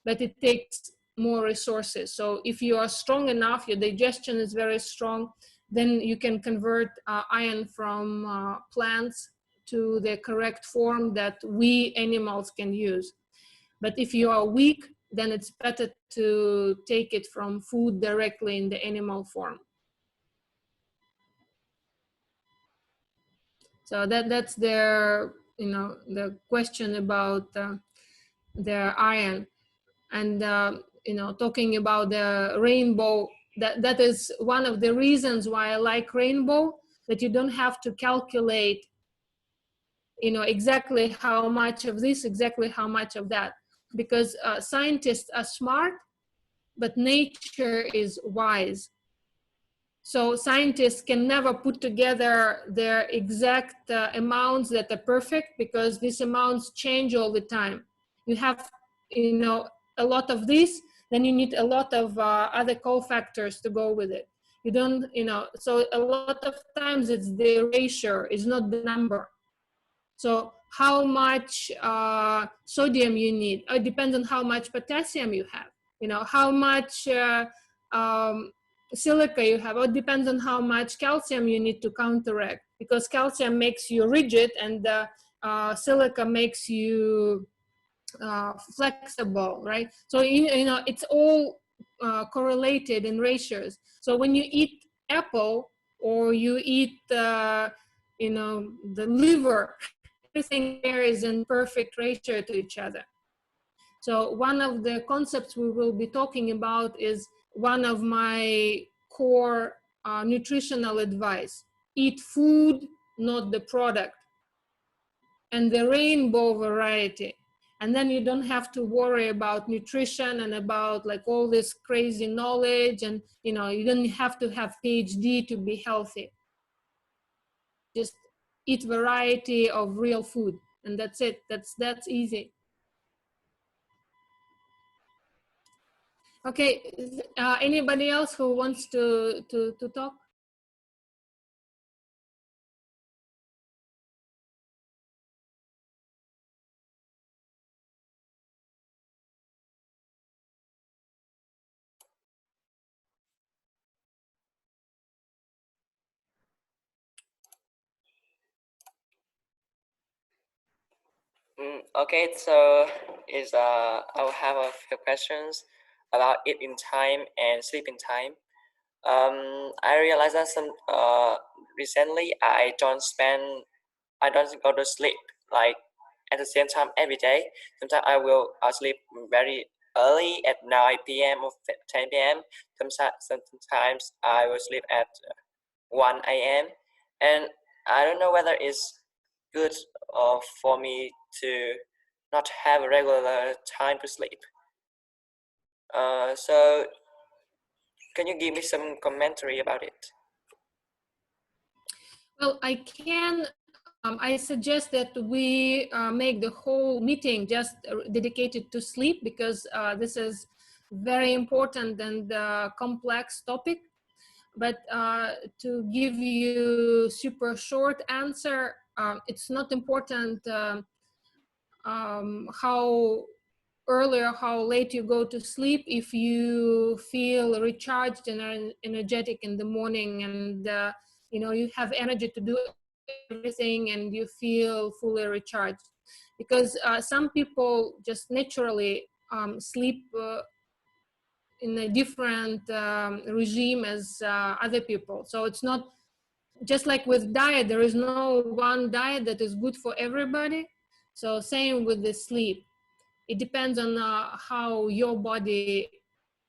but it takes more resources. So if you are strong enough, your digestion is very strong, then you can convert iron from plants to the correct form that we animals can use. But if you are weak, then it's better to take it from food directly in the animal form. So that's their, you know, the question about their iron. And you know, talking about the rainbow, that is one of the reasons why I like rainbow, that you don't have to calculate, you know, exactly how much of this, exactly how much of that, because scientists are smart, but nature is wise. So scientists can never put together their exact amounts that are perfect, because these amounts change all the time. You have, you know, a lot of this, then you need a lot of other cofactors to go with it. You don't, you know, so a lot of times it's the ratio, it's not the number. So how much sodium you need, it depends on how much potassium you have, you know, how much silica you have, it depends on how much calcium you need to counteract, because calcium makes you rigid and silica makes you flexible, right? So you know, it's all correlated in ratios. So when you eat apple or you eat you know, the liver, everything there is in perfect ratio to each other. So one of the concepts we will be talking about is one of my core nutritional advice: eat food, not the product, and the rainbow variety. And then you don't have to worry about nutrition and about like all this crazy knowledge, and you know, you don't have to have PhD to be healthy. Just eat variety of real food, and that's it. That's easy. Okay, anybody else who wants to talk? Okay, so I'll have a few questions about eating time and sleeping time. I realized that recently I don't go to sleep like at the same time every day. Sometimes I will sleep very early at 9 p.m. or 10 p.m. Sometimes I will sleep at 1 a.m. and I don't know whether it's good for me to not have a regular time to sleep. So can you give me some commentary about it? Well, I can. I suggest that we make the whole meeting just dedicated to sleep, because this is very important and complex topic. But to give you super short answer, it's not important how early or how late you go to sleep if you feel recharged and energetic in the morning, and you know, you have energy to do everything and you feel fully recharged. Because some people just naturally sleep in a different regime as other people. So it's not just like with diet, there is no one diet that is good for everybody. So same with the sleep. It depends on how your body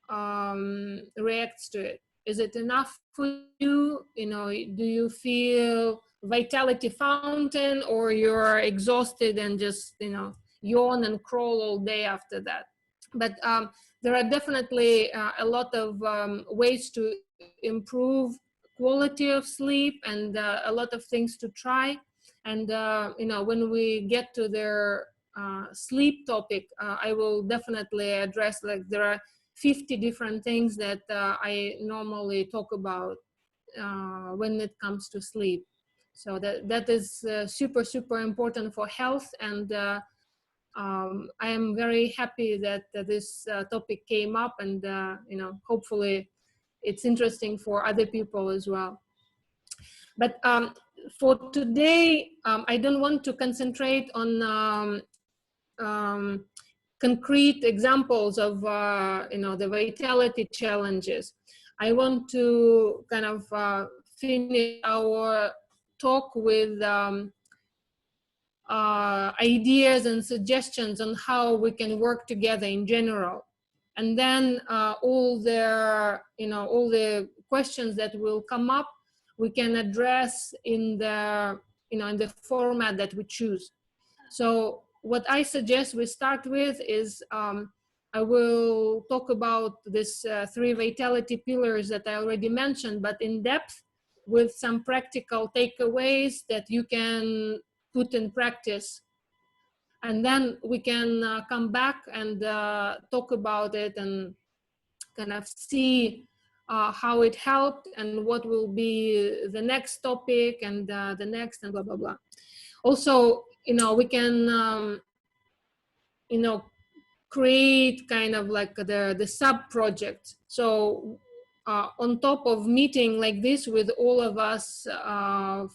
reacts to it. Is it enough for you? You know, do you feel vitality fountain, or you're exhausted and just, you know, yawn and crawl all day after that? But there are definitely a lot of ways to improve quality of sleep, and a lot of things to try. And you know, when we get to their sleep topic, I will definitely address, like, there are 50 different things that I normally talk about when it comes to sleep. So that is super important for health. And I am very happy that this topic came up, and you know, hopefully it's interesting for other people as well. But for today, I don't want to concentrate on concrete examples of you know, the vitality challenges. I want to kind of finish our talk with ideas and suggestions on how we can work together in general. And then all the, you know, all the questions that will come up, we can address in the, you know, in the format that we choose. So what I suggest we start with is I will talk about this 3 vitality pillars that I already mentioned, but in depth, with some practical takeaways that you can put in practice. And then we can come back and talk about it and kind of see how it helped and what will be the next topic and the next, and blah, blah, blah. Also, you know, we can, you know, create kind of like the sub project. So on top of meeting like this with all of us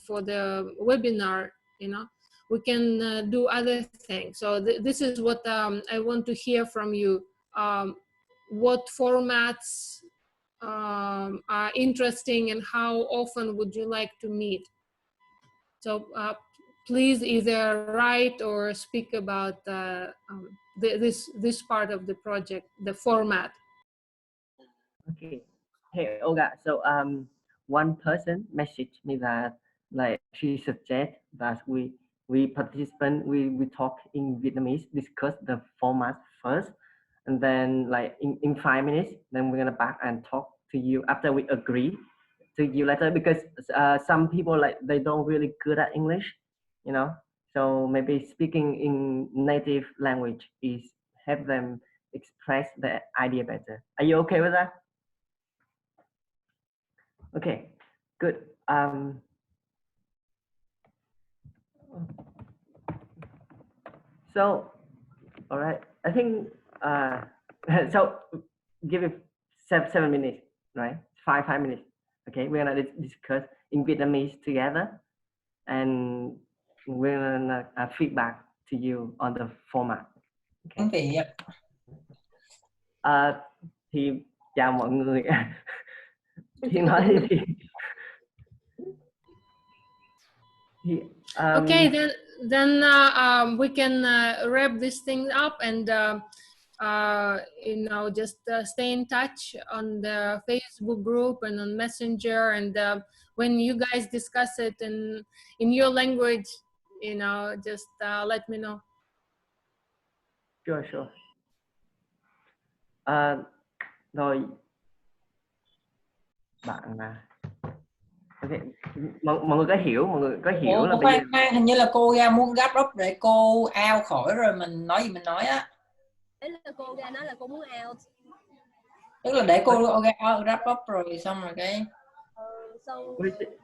for the webinar, you know, we can do other things. So this is what I want to hear from you. What formats are interesting, and how often would you like to meet? So please either write or speak about this part of the project, the format. Okay. Hey, Olga. So one person messaged me that, like, she suggests that we participant we talk in Vietnamese, discuss the format first, and then like in 5 minutes, then we're gonna back and talk to you after we agree to you later, because some people, like, they don't really good at English, you know. So maybe speaking in native language is help them express the idea better. Are you okay with that? Okay, good. So, all right. I think so. Give it 7 minutes, right? Five minutes. Okay, we're gonna discuss in Vietnamese together, and we're gonna feedback to you on the format. Okay. Thì chào mọi người. Thì nói thì okay, then we can wrap this thing up and you know, just stay in touch on the Facebook group and on Messenger, and when you guys discuss it in your language, you know, just let me know. Sure. Rồi bạn okay. mọi người có hiểu là bây giờ hình như là cô ra muốn gấp rút để cô out khỏi rồi mình nói gì mình nói á. Đấy là cô ra nói là cô muốn out. Tức là để cô ra wrap up rồi xong rồi cái.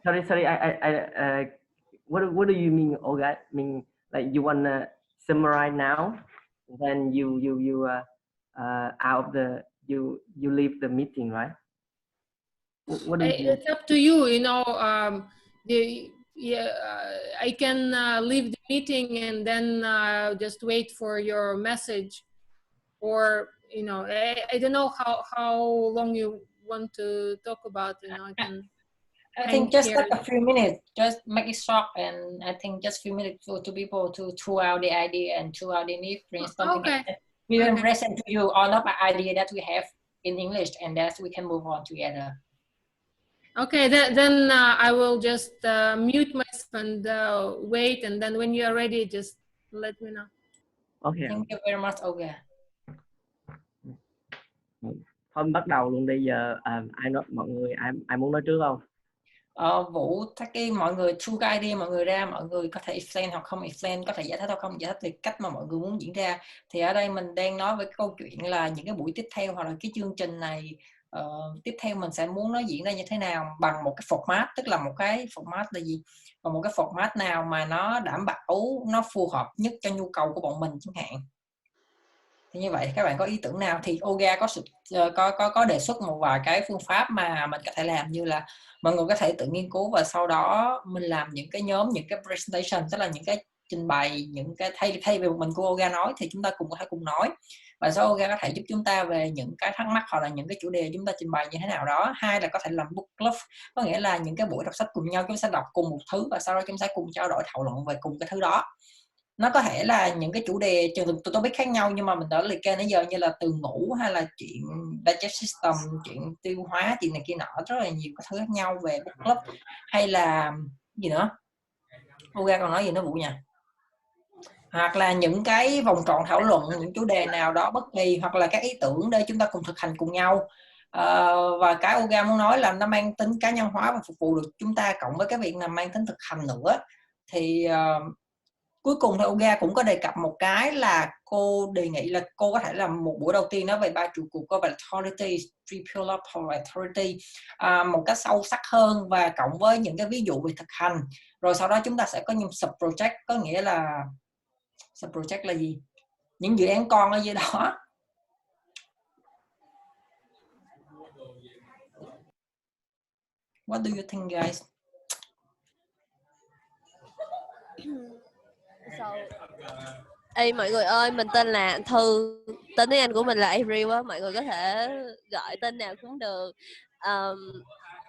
Sorry. I what do you mean, Olga? I mean, like you wanna summarize now, then you out the you leave the meeting, right? What do you mean? It's up to you. You know, I can leave the meeting and then just wait for your message, or you know, I don't know how long you want to talk about. You know, I think just like a few minutes, just make it short, and I think just few minutes to people to throw out the idea and throw out the need brainstorming. Okay. We will present to you all of the idea that we have in English, and that we can move on together. Okay, then I will just mute myself and wait, and then when you are ready, just let me know. Okay. Thank you very much, Olga. Thôi bắt đầu luôn bây giờ. Ai nói mọi người ai muốn nói trước không? Vũ, cái mọi người thu cái idea, mọi người ra, mọi người có thể explain hoặc không explain, có thể giải thích hoặc không giải thích về cách mà mọi người muốn diễn ra. Thì ở đây mình đang nói với cái câu chuyện là những cái buổi tiếp theo hoặc là cái chương trình này tiếp theo mình sẽ muốn nó diễn ra như thế nào bằng một cái format, tức là một cái format là gì? Và một cái format nào mà nó đảm bảo nó phù hợp nhất cho nhu cầu của bọn mình chẳng hạn. Thì như vậy các bạn có ý tưởng nào thì Olga có đề xuất một vài cái phương pháp mà mình có thể làm, như là mọi người có thể tự nghiên cứu và sau đó mình làm những cái nhóm, những cái presentation, tức là những cái trình bày, những cái thay vì mình của Olga nói thì chúng ta có thể cùng nói, và sau Olga có thể giúp chúng ta về những cái thắc mắc hoặc là những cái chủ đề chúng ta trình bày như thế nào đó. Hai là có thể làm book club, có nghĩa là những cái buổi đọc sách cùng nhau, chúng ta sẽ đọc cùng một thứ và sau đó chúng ta sẽ cùng trao đổi thảo luận về cùng cái thứ đó. Nó có thể là những cái chủ đề từ topic khác nhau, nhưng mà mình đã liệt kê nãy giờ như là từ ngủ hay là chuyện digest system, chuyện tiêu hóa, chuyện này kia nọ, rất là nhiều các thứ khác nhau về book club. Hay là gì nữa, Olga còn nói gì nữa Vũ nhỉ? Hoặc là những cái vòng tròn thảo luận, những chủ đề nào đó bất kỳ, hoặc là các ý tưởng để chúng ta cùng thực hành cùng nhau. Và cái Olga muốn nói là nó mang tính cá nhân hóa và phục vụ được chúng ta, cộng với cái việc là mang tính thực hành nữa. Thì cuối cùng thì Olga cũng có đề cập một cái là cô đề nghị là cô có thể làm một buổi đầu tiên nói về 3 trụ cột của authority, three pillars of authority, một cách sâu sắc hơn và cộng với những cái ví dụ về thực hành. Rồi sau đó chúng ta sẽ có những sub project, có nghĩa là sub project là gì? Những dự án con ở dưới đó. What do you think, guys? Ê mọi người ơi, mình tên là Thư, tên tiếng Anh của mình là April á, mọi người có thể gọi tên nào cũng được.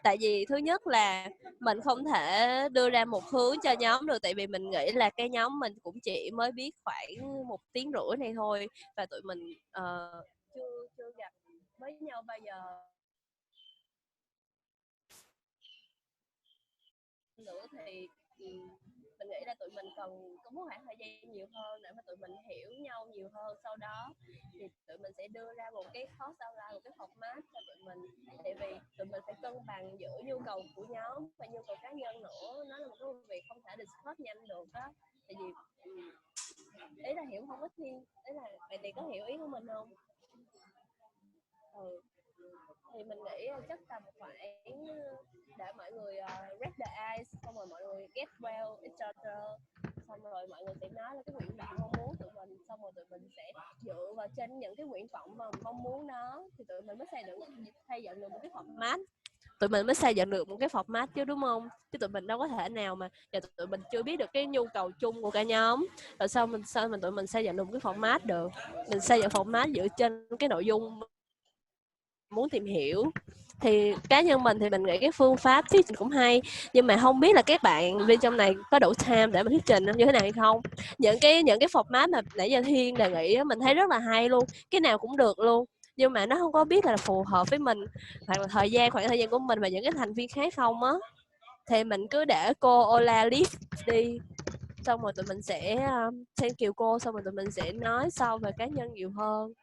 Tại vì thứ nhất là mình không thể đưa ra một hướng cho nhóm được, tại vì mình nghĩ là cái nhóm mình cũng chỉ mới biết khoảng 1 tiếng rưỡi này thôi, và tụi mình chưa gặp với nhau bao giờ nữa. Thì mình nghĩ là tụi mình cần có một khoảng thời gian nhiều hơn để mà tụi mình hiểu nhau nhiều hơn. Sau đó thì tụi mình sẽ đưa ra một cái course outline, một cái format cho tụi mình, tại vì tụi mình phải cân bằng giữa nhu cầu của nhóm và nhu cầu cá nhân nữa. Nó là một cái việc không thể discuss nhanh được đó, tại vì ý là hiểu không ít Thiên, ý là bạn thì có hiểu ý của mình không? Thì mình nghĩ chắc tầm khoảng để mọi người read the eyes, xong rồi mọi người get well each other, xong rồi mọi người sẽ nói là cái nguyện vọng mong muốn tụi mình, xong rồi tụi mình sẽ dựa vào trên những cái nguyện vọng mà mong muốn đó thì tụi mình mới xây dựng được một cái format. Tụi mình mới xây dựng được một cái format chứ, đúng không? Chứ tụi mình đâu có thể nào mà giờ tụi mình chưa biết được cái nhu cầu chung của cả nhóm, rồi sao tụi mình xây dựng được một cái format được. Mình xây dựng format dựa trên cái nội dung muốn tìm hiểu. Thì cá nhân mình thì mình nghĩ cái phương pháp thuyết trình cũng hay, nhưng mà không biết là các bạn bên trong này có đủ time để mà thuyết trình như thế nào hay không. Những cái format mà nãy giờ Thiên đề nghị mình thấy rất là hay luôn, cái nào cũng được luôn, nhưng mà nó không có biết là phù hợp với mình hoặc là khoảng thời gian của mình và những cái thành viên khác không á. Thì mình cứ để cô Ola lead đi, xong rồi tụi mình sẽ thank you cô, xong rồi tụi mình sẽ nói sau về cá nhân nhiều hơn.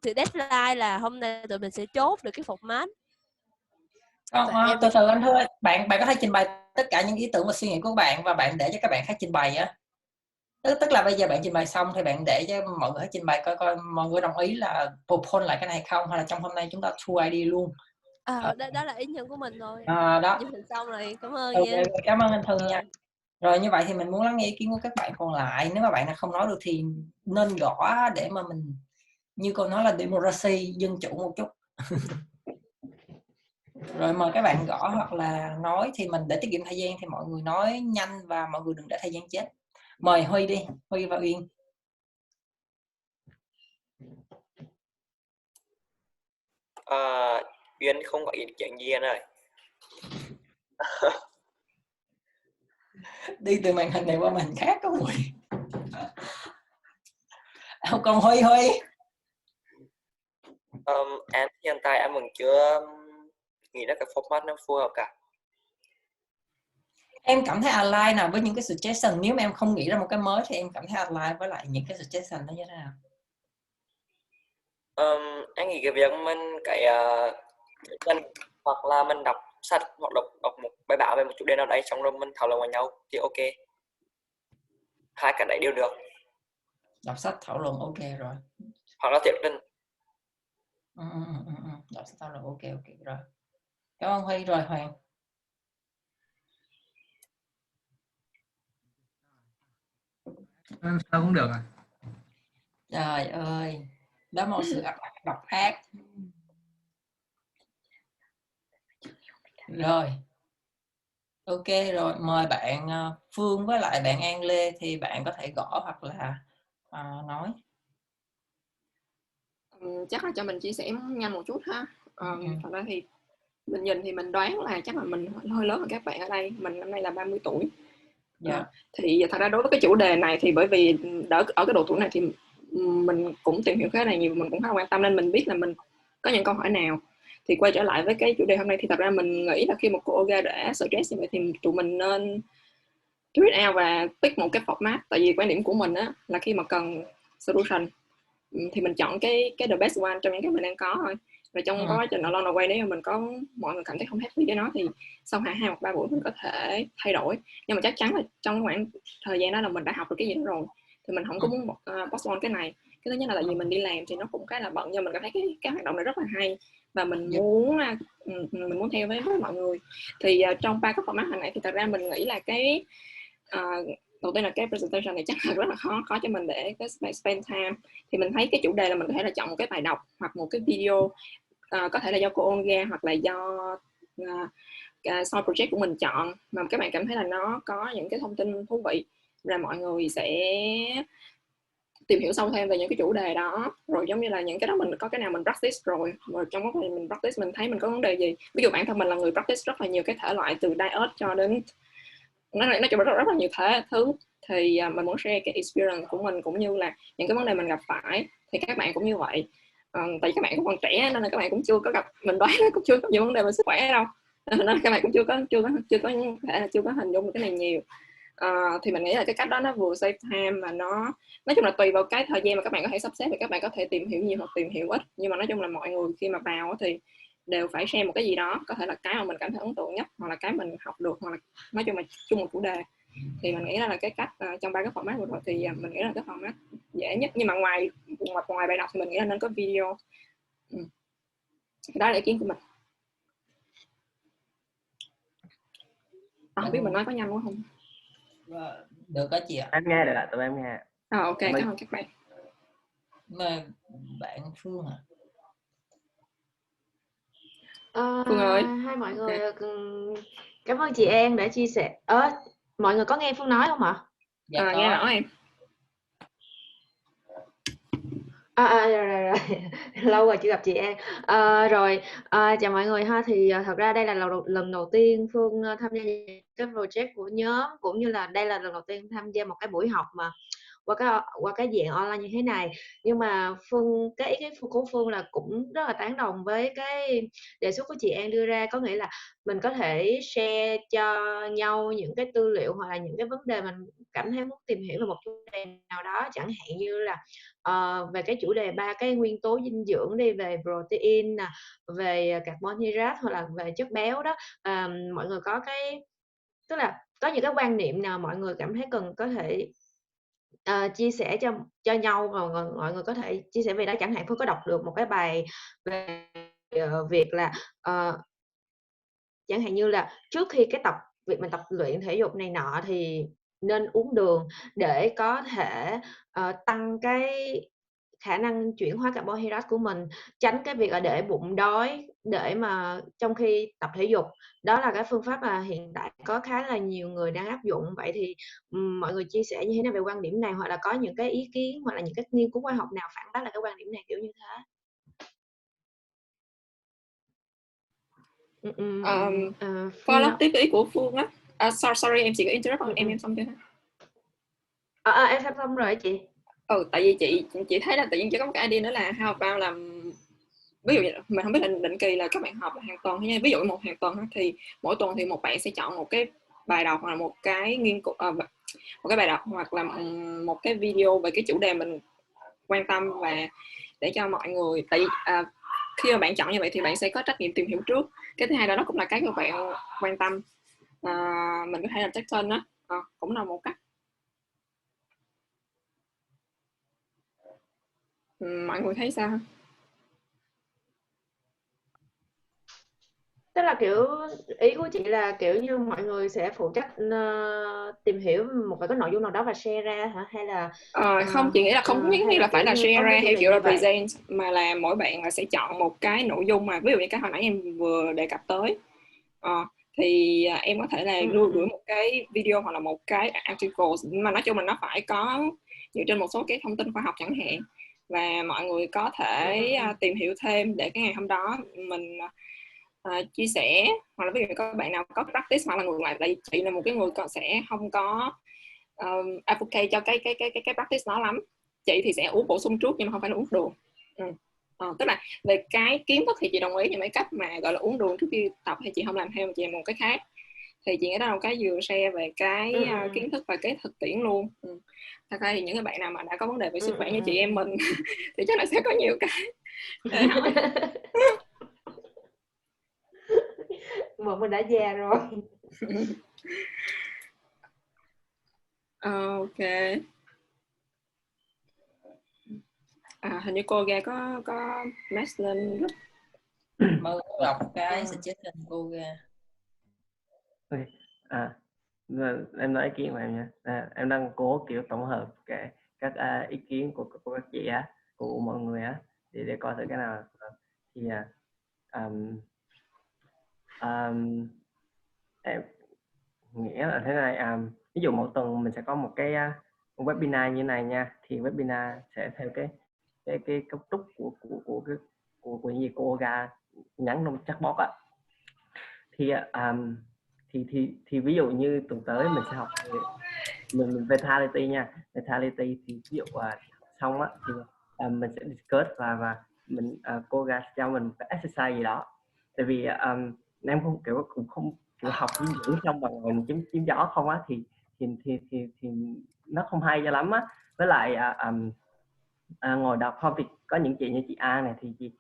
Thì deadline là hôm nay tụi mình sẽ chốt được cái format. Từ từ anh thôi, bạn có thể trình bày tất cả những ý tưởng và suy nghĩ của bạn và bạn để cho các bạn khác trình bày á. Tức là bây giờ bạn trình bày xong thì bạn để cho mọi người trình bày coi mọi người đồng ý là propose lại cái này không, hay là trong hôm nay chúng ta two ID luôn. Đó là ý nhân của mình thôi. Đó. Mình xong rồi, cảm ơn nha. Cảm ơn anh Thư nha. Rồi như vậy thì mình muốn lắng nghe ý kiến của các bạn còn lại. Nếu mà bạn nào không nói được thì nên gõ để mà mình, như cô nói là democracy, dân chủ một chút. Rồi mời các bạn gõ hoặc là nói, thì mình để tiết kiệm thời gian thì mọi người nói nhanh và mọi người đừng để thời gian chết. Mời Huy đi, Huy và Uyên. Uyên không có ý kiến gì anh ơi. Đi từ màn hình này qua màn hình khác có Huy. Còn Huy. Em hiện tại em vẫn chưa nghĩ ra cái format nó phù hợp cả. Em cảm thấy align nào với những cái suggestion? Nếu mà em không nghĩ ra một cái mới thì em cảm thấy align với lại những cái suggestion đó như thế nào? Em nghĩ cái việc mình hoặc là mình đọc sách hoặc đọc một bài báo về một chủ đề nào đấy, xong rồi mình thảo luận với nhau thì ok. Hai cái đấy đều được. Đọc sách thảo luận ok rồi. Hoặc là thuyết trình. Đọc sách thảo luận ok rồi. Cảm ơn Huy. Rồi Hoàng. Sao cũng được à? Trời ơi, đó một sự độc ác. Rồi. Ok rồi, mời bạn Phương với lại bạn An Lê, thì bạn có thể gõ hoặc là nói. Chắc là cho mình chia sẻ nhanh một chút ha. Thật ra thì mình nhìn thì mình đoán là chắc là mình hơi lớn hơn các bạn ở đây. Mình năm nay là 30 tuổi. Thì thật ra đối với cái chủ đề này thì bởi vì ở cái độ tuổi này thì mình cũng tìm hiểu khá là nhiều, mình cũng khá quan tâm nên mình biết là mình có những câu hỏi nào. Thì quay trở lại với cái chủ đề hôm nay thì thật ra mình nghĩ là khi một cô Olga đã suggest như vậy thì tụi mình nên tweet out và pick một cái format. Tại vì quan điểm của mình á là khi mà cần solution thì mình chọn cái the best one trong những cái mình đang có thôi. Rồi trong quá trình along the way, nếu mà mình có mọi người cảm thấy không happy với nó thì sau 2 hoặc 3 buổi mình có thể thay đổi. Nhưng mà chắc chắn là trong khoảng thời gian đó là mình đã học được cái gì đó rồi, thì mình không có muốn postpone cái này. Cái thứ nhất là tại vì mình đi làm thì nó cũng khá là bận, nhưng mình cảm thấy cái hoạt động này rất là hay và mình muốn theo với mọi người. Thì trong 3 cái format hồi nãy thì thật ra mình nghĩ là cái đầu tiên là cái presentation này chắc là rất là khó cho mình để cái spend time. Thì mình thấy cái chủ đề là mình có thể là chọn một cái bài đọc hoặc một cái video, có thể là do cô Olga hoặc là do side project của mình chọn, mà các bạn cảm thấy là nó có những cái thông tin thú vị, rồi mọi người sẽ tìm hiểu sâu thêm về những cái chủ đề đó. Rồi giống như là những cái đó mình có cái nào mình practice rồi trong quá trình mình practice mình thấy mình có vấn đề gì. Ví dụ bản thân mình là người practice rất là nhiều cái thể loại, từ diet cho đến nói chung rất là nhiều thứ, thì mình muốn share cái experience của mình cũng như là những cái vấn đề mình gặp phải. Thì các bạn cũng như vậy, tại vì các bạn cũng còn trẻ nên là các bạn cũng chưa có gặp, mình đoán cũng chưa có nhiều vấn đề về sức khỏe đâu, nên các bạn cũng chưa có hình dung được cái này nhiều. Thì mình nghĩ là cái cách đó nó vừa save time và nó nói chung là tùy vào cái thời gian mà các bạn có thể sắp xếp, thì các bạn có thể tìm hiểu nhiều hoặc tìm hiểu ít, nhưng mà nói chung là mọi người khi mà vào thì đều phải share một cái gì đó, có thể là cái mà mình cảm thấy ấn tượng nhất, hoặc là cái mình học được, hoặc là nói chung là chung một chủ đề. Thì mình nghĩ là cái cách trong 3 cái format vừa rồi thì mình nghĩ là cái format dễ nhất. Nhưng mà ngoài bài đọc thì mình nghĩ là nên có video. Đó là ý kiến của mình. Không biết mình nói có nhanh quá không? Được đó chị ạ. Em nghe được ạ, tụi em nghe. Ok, cảm ơn các bạn. Mà bạn Phương hả? Phương ơi. Hai mọi người, cảm ơn chị An đã chia sẻ. Mọi người có nghe Phương nói không ạ? Dạ Nghe rõ em. Rồi. Lâu rồi chưa gặp chị An. Chào mọi người ha. Thì thật ra đây là lần đầu tiên Phương tham gia cái project của nhóm, cũng như là đây là lần đầu tiên tham gia một cái buổi học mà qua cái dạng online như thế này. Nhưng mà cái ý kiến của Phương là cũng rất là tán đồng với cái đề xuất của chị An đưa ra, có nghĩa là mình có thể share cho nhau những cái tư liệu hoặc là những cái vấn đề mình cảm thấy muốn tìm hiểu về một chủ đề nào đó, chẳng hạn như là về cái chủ đề 3 cái nguyên tố dinh dưỡng đi, về protein nè, về carbon hydrate hoặc là về chất béo đó. Mọi người có tức là có những cái quan niệm nào mọi người cảm thấy cần có thể chia sẻ cho nhau, và mọi người có thể chia sẻ về đó. Chẳng hạn Phương có đọc được một cái bài về việc là chẳng hạn như là trước khi việc mình tập luyện thể dục này nọ thì nên uống đường để có thể tăng cái khả năng chuyển hóa carbon hydrate của mình, tránh cái việc là để bụng đói để mà trong khi tập thể dục. Đó là cái phương pháp mà hiện tại có khá là nhiều người đang áp dụng. Vậy thì mọi người chia sẻ như thế nào về quan điểm này, hoặc là có những cái ý kiến hoặc là những cái nghiên cứu khoa học nào phản bác lại cái quan điểm này kiểu như thế? Follow tiếp ý của Phương á. Sorry em chỉ có interrupt em xong chưa hả? Em xong rồi chị. Tại vì chị thấy là tự nhiên chỉ có một cái idea nữa là how about làm, ví dụ mình không biết là định kỳ là các bạn học là hàng tuần hay ví dụ một hàng tuần thì mỗi tuần thì một bạn sẽ chọn một cái bài đọc hoặc là một cái nghiên cứu, một cái bài đọc hoặc là một cái video về cái chủ đề mình quan tâm, và để cho mọi người, tại khi mà bạn chọn như vậy thì bạn sẽ có trách nhiệm tìm hiểu trước. Cái thứ hai đó nó cũng là cái các bạn quan tâm, mình có thể làm check in đó, cũng là một cách. Mọi người thấy sao? Tức là kiểu ý của chị là kiểu như mọi người sẽ phụ trách tìm hiểu một vài cái nội dung nào đó và share ra hả, hay là không, chị nghĩ là không nhất thiết là phải là share ra hay kiểu là present, mà là mỗi bạn là sẽ chọn một cái nội dung mà ví dụ như cái hồi nãy em vừa đề cập tới, thì em có thể là gửi một cái video hoặc là một cái article mà nói chung là nó phải có dựa trên một số cái thông tin khoa học chẳng hạn, và mọi người có thể tìm hiểu thêm để cái ngày hôm đó mình chia sẻ, hoặc là ví dụ các bạn nào có practice, hoặc là ngược lại, tại chị là một cái người sẽ không có advocate cho cái practice nó lắm. Chị thì sẽ uống bổ sung trước nhưng mà không phải là uống đường. Tức là về cái kiến thức thì chị đồng ý, nhưng mấy cách mà gọi là uống đường trước khi tập thì chị không làm theo, mà chị làm một cái khác. Thì chị nghĩ đó là một cái vừa share về cái kiến thức và cái thực tiễn luôn. Thật ra thì những cái bạn nào mà đã có vấn đề về sức khỏe như chị em mình thì chắc là sẽ có nhiều cái để hỏi. Bọn mình đã già rồi. Ok. Hình như cô ra có message lên group. Mời đọc cái suggestion cô ra. Em nói ý kiến của em nha. Em đang cố kiểu tổng hợp các ý kiến của các chị á, của mọi người á, để coi thử cái nào thì em nghĩ là thế này. Ví dụ mỗi tuần mình sẽ có một cái webinar như này nha, thì webinar sẽ theo cái cấu trúc của những gì cô ra nhắn trong chatbot á. Thì ví dụ như tuần tới mình sẽ học mình vitality nha. Vitality thì ví dụ xong á thì mình sẽ discuss và mình cô ra cho mình cái exercise gì đó. Tại vì em không cũng không kiểu học dinh dưỡng xong mà ngồi chém gió không á, thì nó không hay cho lắm á. Với lại ngồi đọc không thì có những chị như chị A này thì chị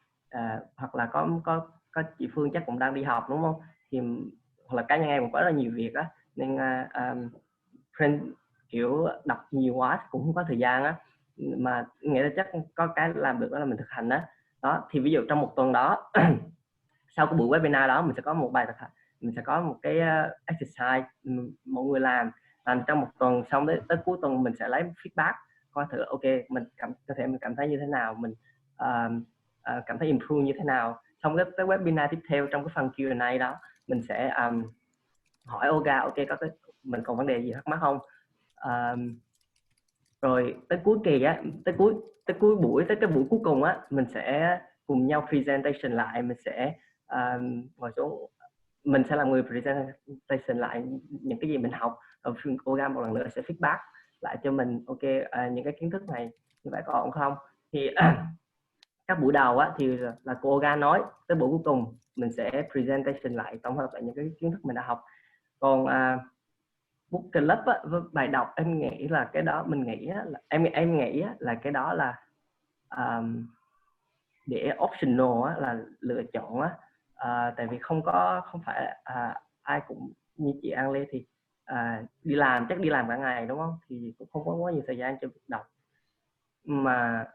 hoặc là có chị Phương chắc cũng đang đi học đúng không, thì hoặc là cá nhân em cũng có rất là nhiều việc á, nên kiểu đọc nhiều quá cũng không có thời gian á, mà nghĩa là chắc có cái làm được đó là mình thực hành đó. Thì ví dụ trong một tuần đó sau cái buổi webinar đó mình sẽ có một bài thực hành, mình sẽ có một cái exercise mọi người làm trong một tuần, xong tới cuối tuần mình sẽ lấy feedback coi thử ok mình cảm thấy như thế nào, mình cảm thấy improve như thế nào. Xong cái webinar tiếp theo trong cái phần Q&A đó mình sẽ hỏi Olga ok có mình còn vấn đề gì thắc mắc không, rồi tới cuối kỳ á, tới cuối buổi, tới cái buổi cuối cùng á, mình sẽ cùng nhau presentation lại, mình sẽ ngồi xuống, mình sẽ là người presentation lại những cái gì mình học, rồi Olga một lần nữa sẽ feedback lại cho mình ok những cái kiến thức này như vậy có ổn không. Thì các buổi đầu á thì là cô Olga nói, tới buổi cuối cùng mình sẽ presentation lại, tổng hợp lại những cái kiến thức mình đã học. Còn book club á, với bài đọc em nghĩ là cái đó mình nghĩ á, là em nghĩ á, là cái đó là để optional á, là lựa chọn á, tại vì không phải ai cũng như chị An Lê thì đi làm cả ngày đúng không, thì cũng không có quá nhiều thời gian cho việc đọc mà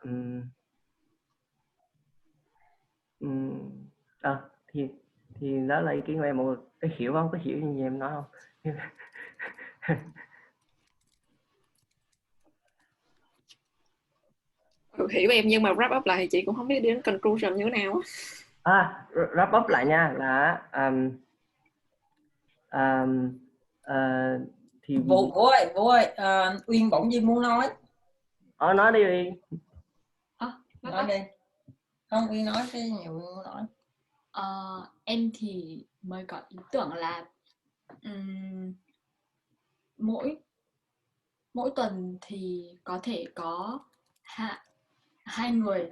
thì đó là ý kiến của em. Mọi người có hiểu không, có hiểu như em nói không? Hiểu em, nhưng mà wrap up lại thì chị cũng không biết đến conclusion như thế nào. Wrap up lại nha là thì Vũ ơi, Uyên bỗng nhiên muốn nói. Nói đi Uyên. Nói đi. Không, Uyên nói cái nhiều muốn nói. Em thì mới có ý tưởng là mỗi tuần thì có thể có hai người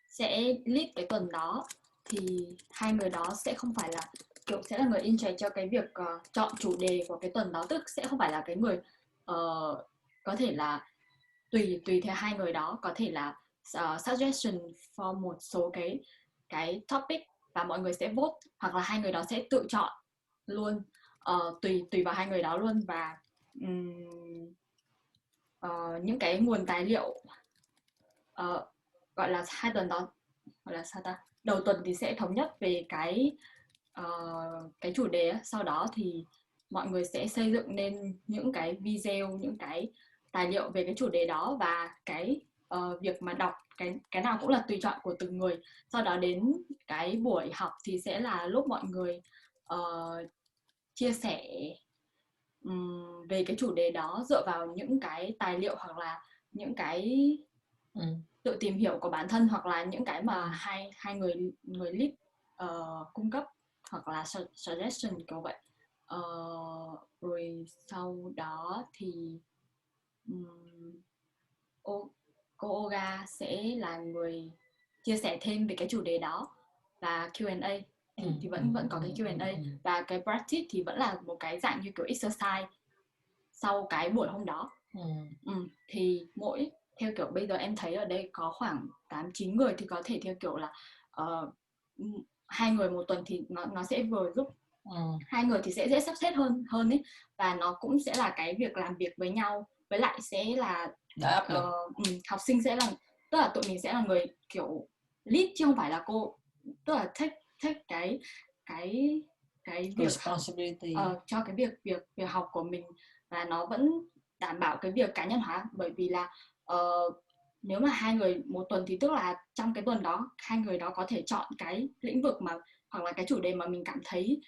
sẽ lead cái tuần đó, thì hai người đó sẽ không phải là kiểu sẽ là người in charge cho cái việc chọn chủ đề của cái tuần đó, tức sẽ không phải là cái người có thể là tùy theo hai người đó có thể là suggestion for một số cái topic và mọi người sẽ vote, hoặc là hai người đó sẽ tự chọn luôn, tùy vào hai người đó luôn. Và những cái nguồn tài liệu gọi là hai tuần đó gọi là sao ta, đầu tuần thì sẽ thống nhất về cái chủ đề, sau đó thì mọi người sẽ xây dựng nên những cái video, những cái tài liệu về cái chủ đề đó, và cái việc mà đọc cái nào cũng là tùy chọn của từng người. Sau đó đến cái buổi học thì sẽ là lúc mọi người chia sẻ về cái chủ đề đó dựa vào những cái tài liệu hoặc là những cái tự tìm hiểu của bản thân, hoặc là những cái mà hai người lead cung cấp, hoặc là suggestion kiểu vậy. Rồi sau đó thì cô Olga sẽ là người chia sẻ thêm về cái chủ đề đó, và Q&A thì vẫn có cái Q&A, và cái practice thì vẫn là một cái dạng như kiểu exercise sau cái buổi hôm đó. Thì theo kiểu bây giờ em thấy ở đây có khoảng 8-9 người thì có thể theo kiểu là hai người một tuần thì nó sẽ vừa giúp hai người thì sẽ dễ sắp xếp hơn ấy, và nó cũng sẽ là cái việc làm việc với nhau, với lại sẽ là học sinh sẽ là, tức là tụi mình sẽ là người kiểu lead chứ không phải là cô, tức là take cái việc cho cái việc học của mình, và nó vẫn đảm bảo cái việc cá nhân hóa. Bởi vì là nếu mà hai người một tuần thì tức là trong cái tuần đó hai người đó có thể chọn cái lĩnh vực mà hoặc là cái chủ đề mà mình cảm thấy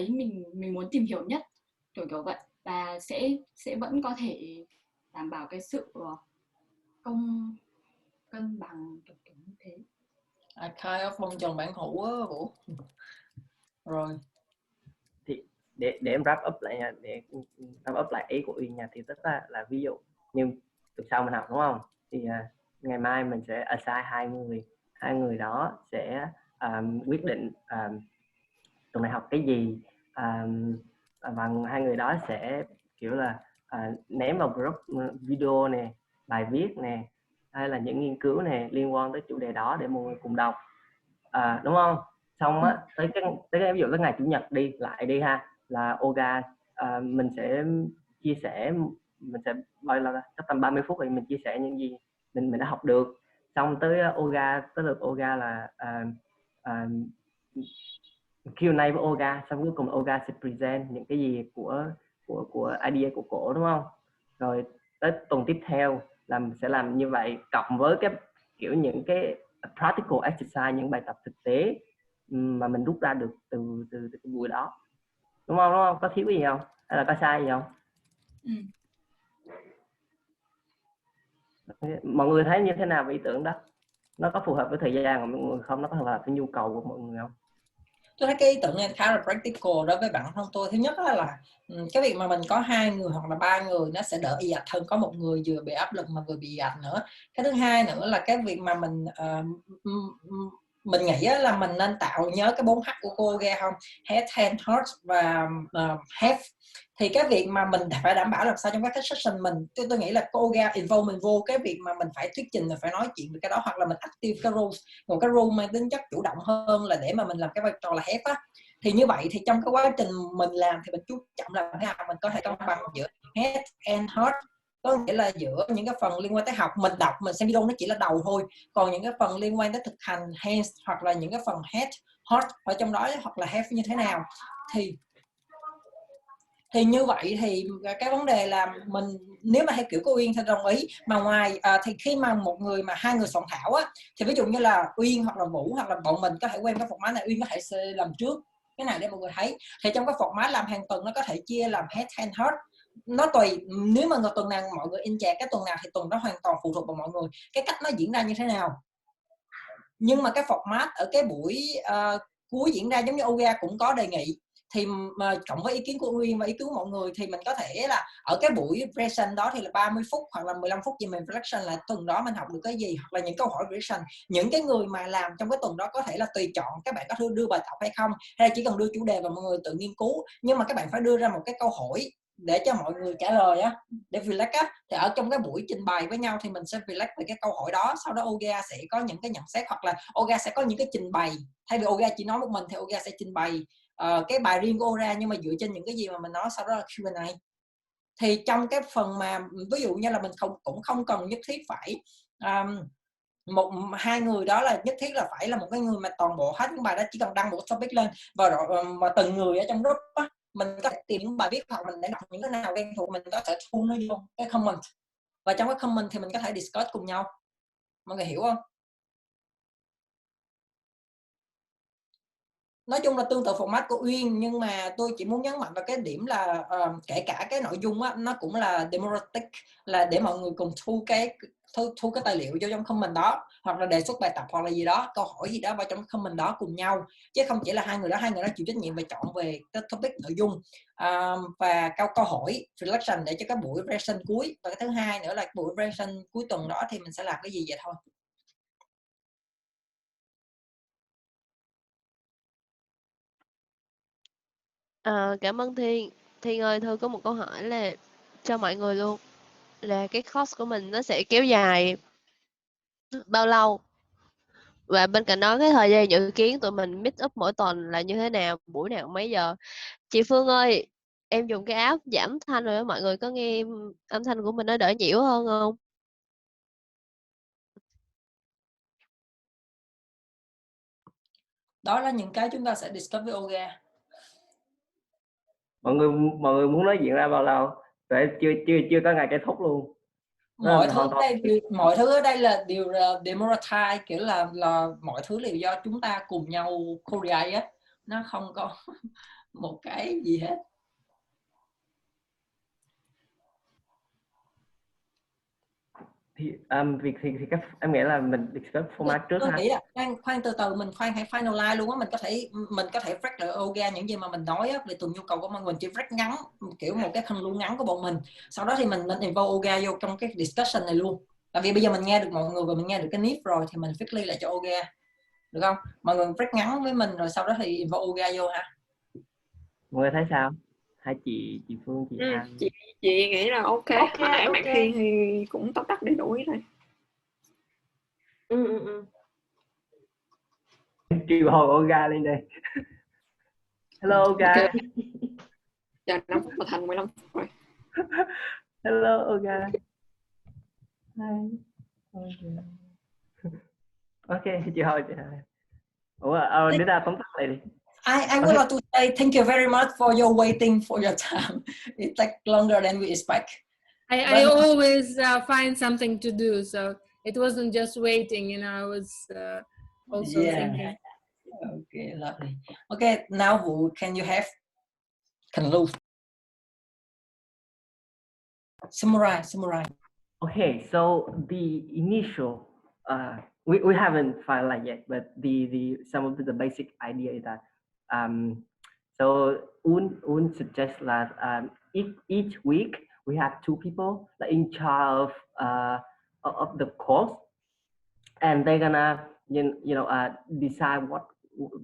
mình muốn tìm hiểu nhất, kiểu vậy, và sẽ vẫn có thể đảm bảo cái sự cân bằng kiểu như thế. Khai ở phong trần bản hữu á Vũ. Rồi thì để em wrap up lại nha, để wrap up lại ý của Uyên nha, thì tức là ví dụ như tuần sau mình học đúng không, thì ngày mai mình sẽ assign hai người đó sẽ quyết định tuần này học cái gì, và hai người đó sẽ kiểu là ném vào group video nè, bài viết nè, hay là những nghiên cứu nè liên quan tới chủ đề đó để mọi người cùng đọc, đúng không? Xong á tới cái ví dụ cái ngày chủ nhật đi ha, là Olga mình sẽ chia sẻ, mình sẽ gọi là tầm 30 phút thì mình chia sẻ những gì mình đã học được. Xong tới lượt Olga là Q&A với Olga, xong cuối cùng Olga sẽ present những cái gì của idea của cổ, đúng không? Rồi tới tuần tiếp theo sẽ làm như vậy, cộng với cái kiểu những cái practical exercise, những bài tập thực tế mà mình rút ra được từ cái buổi đó, đúng không? Đúng không? Có thiếu cái gì không? Hay là có sai gì không? Mọi người thấy như thế nào về ý tưởng đó? Nó có phù hợp với thời gian của mọi người không? Nó có phù hợp với nhu cầu của mọi người không? Tôi thấy cái ý tưởng này khá là practical đối với bản thân tôi. Thứ nhất là cái việc mà mình có 2 người hoặc là 3 người nó sẽ đỡ ì ạch hơn có một người vừa bị áp lực mà vừa bị ì ạch nữa. Cái thứ hai nữa là cái việc mà mình nghĩ là mình nên tạo, nhớ cái 4H của cô Olga không? Head, Hand, Heart và Have. Thì cái việc mà mình phải đảm bảo làm sao trong các session mình, tôi nghĩ là cô Olga involve mình vô cái việc mà mình phải thuyết trình, mình phải nói chuyện về cái đó, hoặc là mình active cái role, một cái role mang tính chất chủ động hơn là để mà mình làm cái vai trò là Have á. Thì như vậy thì trong cái quá trình mình làm thì mình chú trọng làm thế nào mình có thể cân bằng giữa Head and Heart, có nghĩa là giữa những cái phần liên quan tới học, mình đọc, mình xem video nó chỉ là đầu thôi, còn những cái phần liên quan tới thực hành hands hoặc là những cái phần head, heart ở trong đó hoặc là have như thế nào. Thì như vậy thì cái vấn đề là mình, nếu mà theo kiểu của Uyên thì đồng ý, mà ngoài thì khi mà một người mà 2 người soạn thảo á, thì ví dụ như là Uyên hoặc là Vũ hoặc là bọn mình có thể quen cái format này, Uyên có thể làm trước cái này để mọi người thấy. Thì trong cái format làm hàng tuần nó có thể chia làm head, hand, heart, nó tùy, nếu mà tuần nào mọi người in chat cái tuần nào thì tuần đó hoàn toàn phụ thuộc vào mọi người cái cách nó diễn ra như thế nào. Nhưng mà cái format ở cái buổi cuối diễn ra giống như Olga cũng có đề nghị, thì mà cộng với ý kiến của Uyên và ý kiến của mọi người thì mình có thể là ở cái buổi present đó thì là 30 phút hoặc là 15 phút gì mình reflection là tuần đó mình học được cái gì, hoặc là những câu hỏi reflection. Những cái người mà làm trong cái tuần đó có thể là tùy chọn các bạn có đưa bài tập hay không, hay là chỉ cần đưa chủ đề và mọi người tự nghiên cứu, nhưng mà các bạn phải đưa ra một cái câu hỏi để cho mọi người trả lời á, để relax á. Thì ở trong cái buổi trình bày với nhau thì mình sẽ relax về cái câu hỏi đó, sau đó Olga sẽ có những cái nhận xét, hoặc là Olga sẽ có những cái trình bày, thay vì Olga chỉ nói một mình thì Olga sẽ trình bày cái bài riêng của Olga nhưng mà dựa trên những cái gì mà mình nói, sau đó là Q&A. Thì trong cái phần mà ví dụ như là mình cũng không cần nhất thiết phải một hai người đó là nhất thiết là phải là một cái người mà toàn bộ hết những bài đó, chỉ cần đăng một topic lên và mà từng người ở trong group á, mình có thể tìm những bài viết hoặc mình để đọc những cái nào quen thuộc, mình có thể thu nó vô cái comment, và trong cái comment thì mình có thể discuss cùng nhau. Mọi người hiểu không? Nói chung là tương tự format của Uyên, nhưng mà tôi chỉ muốn nhấn mạnh vào cái điểm là kể cả cái nội dung á, nó cũng là democratic, là để mọi người cùng thu cái tài liệu vô trong comment đó, hoặc là đề xuất bài tập hoặc là gì đó, câu hỏi gì đó vào trong comment đó cùng nhau, chứ không chỉ là hai người đó chịu trách nhiệm về chọn về cái topic nội dung và câu hỏi reflection để cho cái buổi present cuối. Và cái thứ hai nữa là buổi present cuối tuần đó thì mình sẽ làm cái gì vậy thôi. Cảm ơn Thiên. Thiên ơi, Thư có một câu hỏi là cho mọi người luôn, là cái course của mình nó sẽ kéo dài bao lâu, và bên cạnh đó cái thời gian dự kiến tụi mình meet up mỗi tuần là như thế nào, buổi nào mấy giờ. Chị Phương ơi, em dùng cái app giảm thanh rồi đó, mọi người có nghe âm thanh của mình nó đỡ nhiễu hơn không? Đó là những cái chúng ta sẽ discuss với Olga. Mọi người muốn nói chuyện ra bao lâu? Vậy chưa có ngày kết thúc luôn. Mọi thứ ở đây là đều democratize, kiểu là mọi thứ đều do chúng ta cùng nhau create á, nó không có một cái gì hết. Thì việc thì các em nghĩ là mình discuss format trước tôi ha. nghĩ là khoan từ từ, mình hãy finalize luôn á. Mình có thể break lại Olga những gì mà mình nói á, về từng nhu cầu của mọi người, chỉ break ngắn kiểu một cái lưu ngắn của bọn mình, sau đó thì mình nên involve Olga vô trong cái discussion này luôn. Tại vì bây giờ mình nghe được mọi người và mình nghe được cái need rồi thì mình fit lại cho Olga, được không? Mọi người break ngắn với mình rồi sau đó thì involve Olga vô ha. Mọi người thấy sao? Hai chị Phương, chị An. Chị nghĩ là ok. Nãy bạn Thiên thì cũng tóm tắt đầy đủ ý này. Triệu hồi Olga lên đây. Hello Olga. Okay. Giờ 5 phút mà thành 15 phút rồi. Hello Olga. Hi. Ok, chị hỏi. Ủa, đưa ra tóm tắt lại đi. I would like to say thank you very much for your waiting for your time. It takes longer than we expect. I always find something to do, so it wasn't just waiting, you know, I was also thinking. Okay, lovely. Okay, now Vũ, can you have conclude? Summarize. Okay, so the initial, we haven't finalized yet, but some of the basic idea is that, so Un suggests that each week we have 2 people like in charge of the course, and they're gonna decide what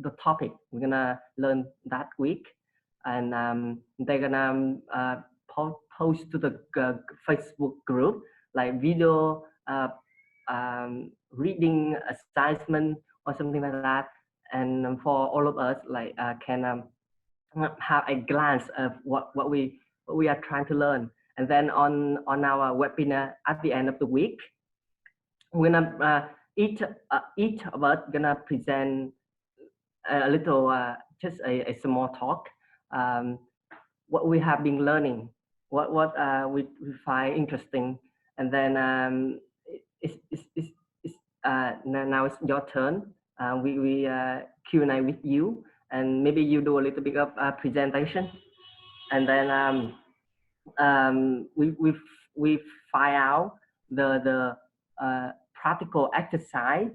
the topic we're gonna learn that week, and they're gonna post to the Facebook group like video reading assignment or something like that, and for all of us like can have a glance of what we are trying to learn, and then on our webinar at the end of the week, we're gonna each of us gonna present a little just a small talk, what we have been learning, what we find interesting, and then now it's your turn. We Q&A with you, and maybe you do a little bit of presentation, and then we find out the practical exercise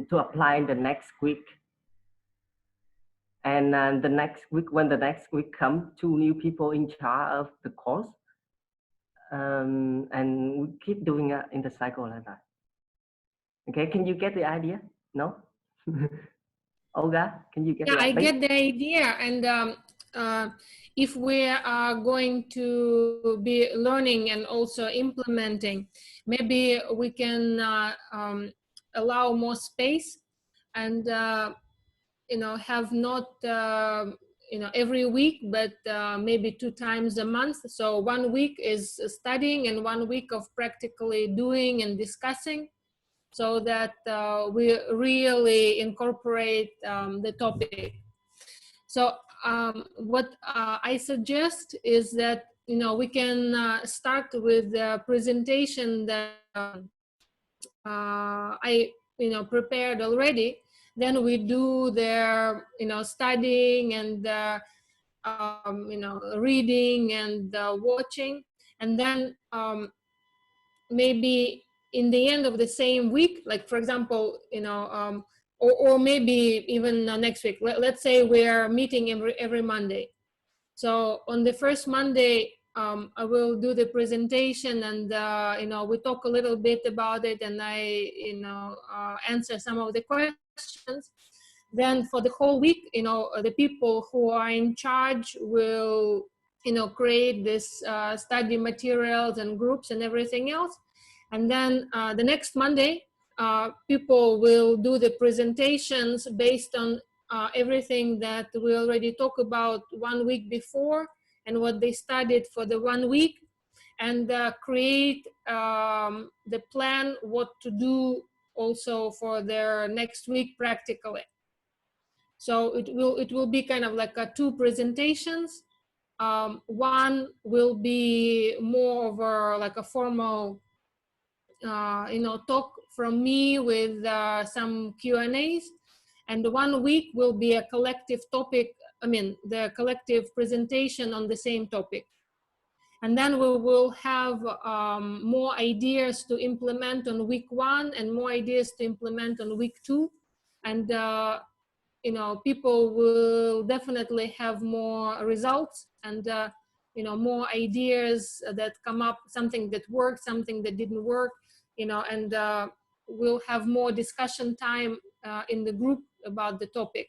to apply in the next week. And the next week, when the next week comes, 2 new people in charge of the course, and we keep doing it in the cycle like that. Okay, can you get the idea? No? Olga, can you get the idea? I get the idea, and if we are going to be learning and also implementing, maybe we can allow more space, and you know, have not you know, every week, but maybe 2 times a month. So 1 week is studying and 1 week of practically doing and discussing, so that we really incorporate the topic. So what I suggest is that, you know, we can start with the presentation that I, you know, prepared already. Then we do the, you know, studying and you know, reading and watching, and then maybe in the end of the same week, like for example, you know, or maybe even next week, let's say we're meeting every Monday. So on the first Monday, I will do the presentation, and you know, we talk a little bit about it, and I, you know, answer some of the questions. Then for the whole week, you know, the people who are in charge will, you know, create this study materials and groups and everything else. And then the next Monday, people will do the presentations based on everything that we already talked about 1 week before and what they studied for the 1 week, and create the plan what to do also for their next week practically. So it will be kind of like 2 presentations. One will be more of like a formal you know, talk from me with some Q&As, and 1 week will be a collective topic, I mean the collective presentation on the same topic. And then we will have more ideas to implement on week 1 and more ideas to implement on week 2, and you know, people will definitely have more results and you know, more ideas that come up, something that worked, something that didn't work, you know, and we'll have more discussion time in the group about the topic.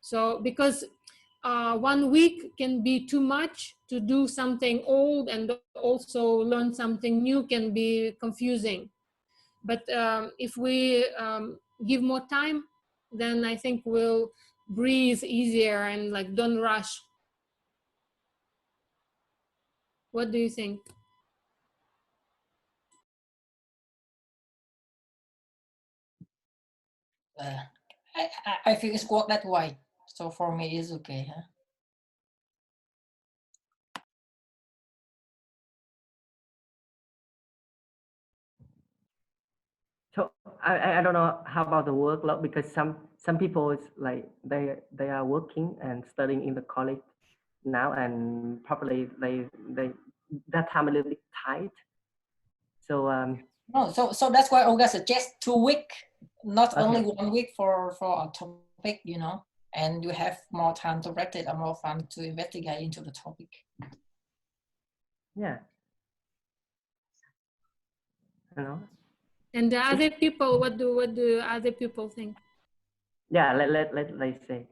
So because 1 week can be too much to do something old and also learn something new, can be confusing. But if we give more time, then I think we'll breathe easier and like don't rush. What do you think? I think it's work that way. So for me, it's okay, huh? So I don't know how about the workload, because some people is like they are working and studying in the college now, and probably they that time a little bit tight. So No, so that's why Olga suggests 2 weeks, not Okay. only 1 week for a topic, you know, and you have more time to practice and more time to investigate into the topic. yeah, you know. And the other people, what do other people think? Yeah, let's say.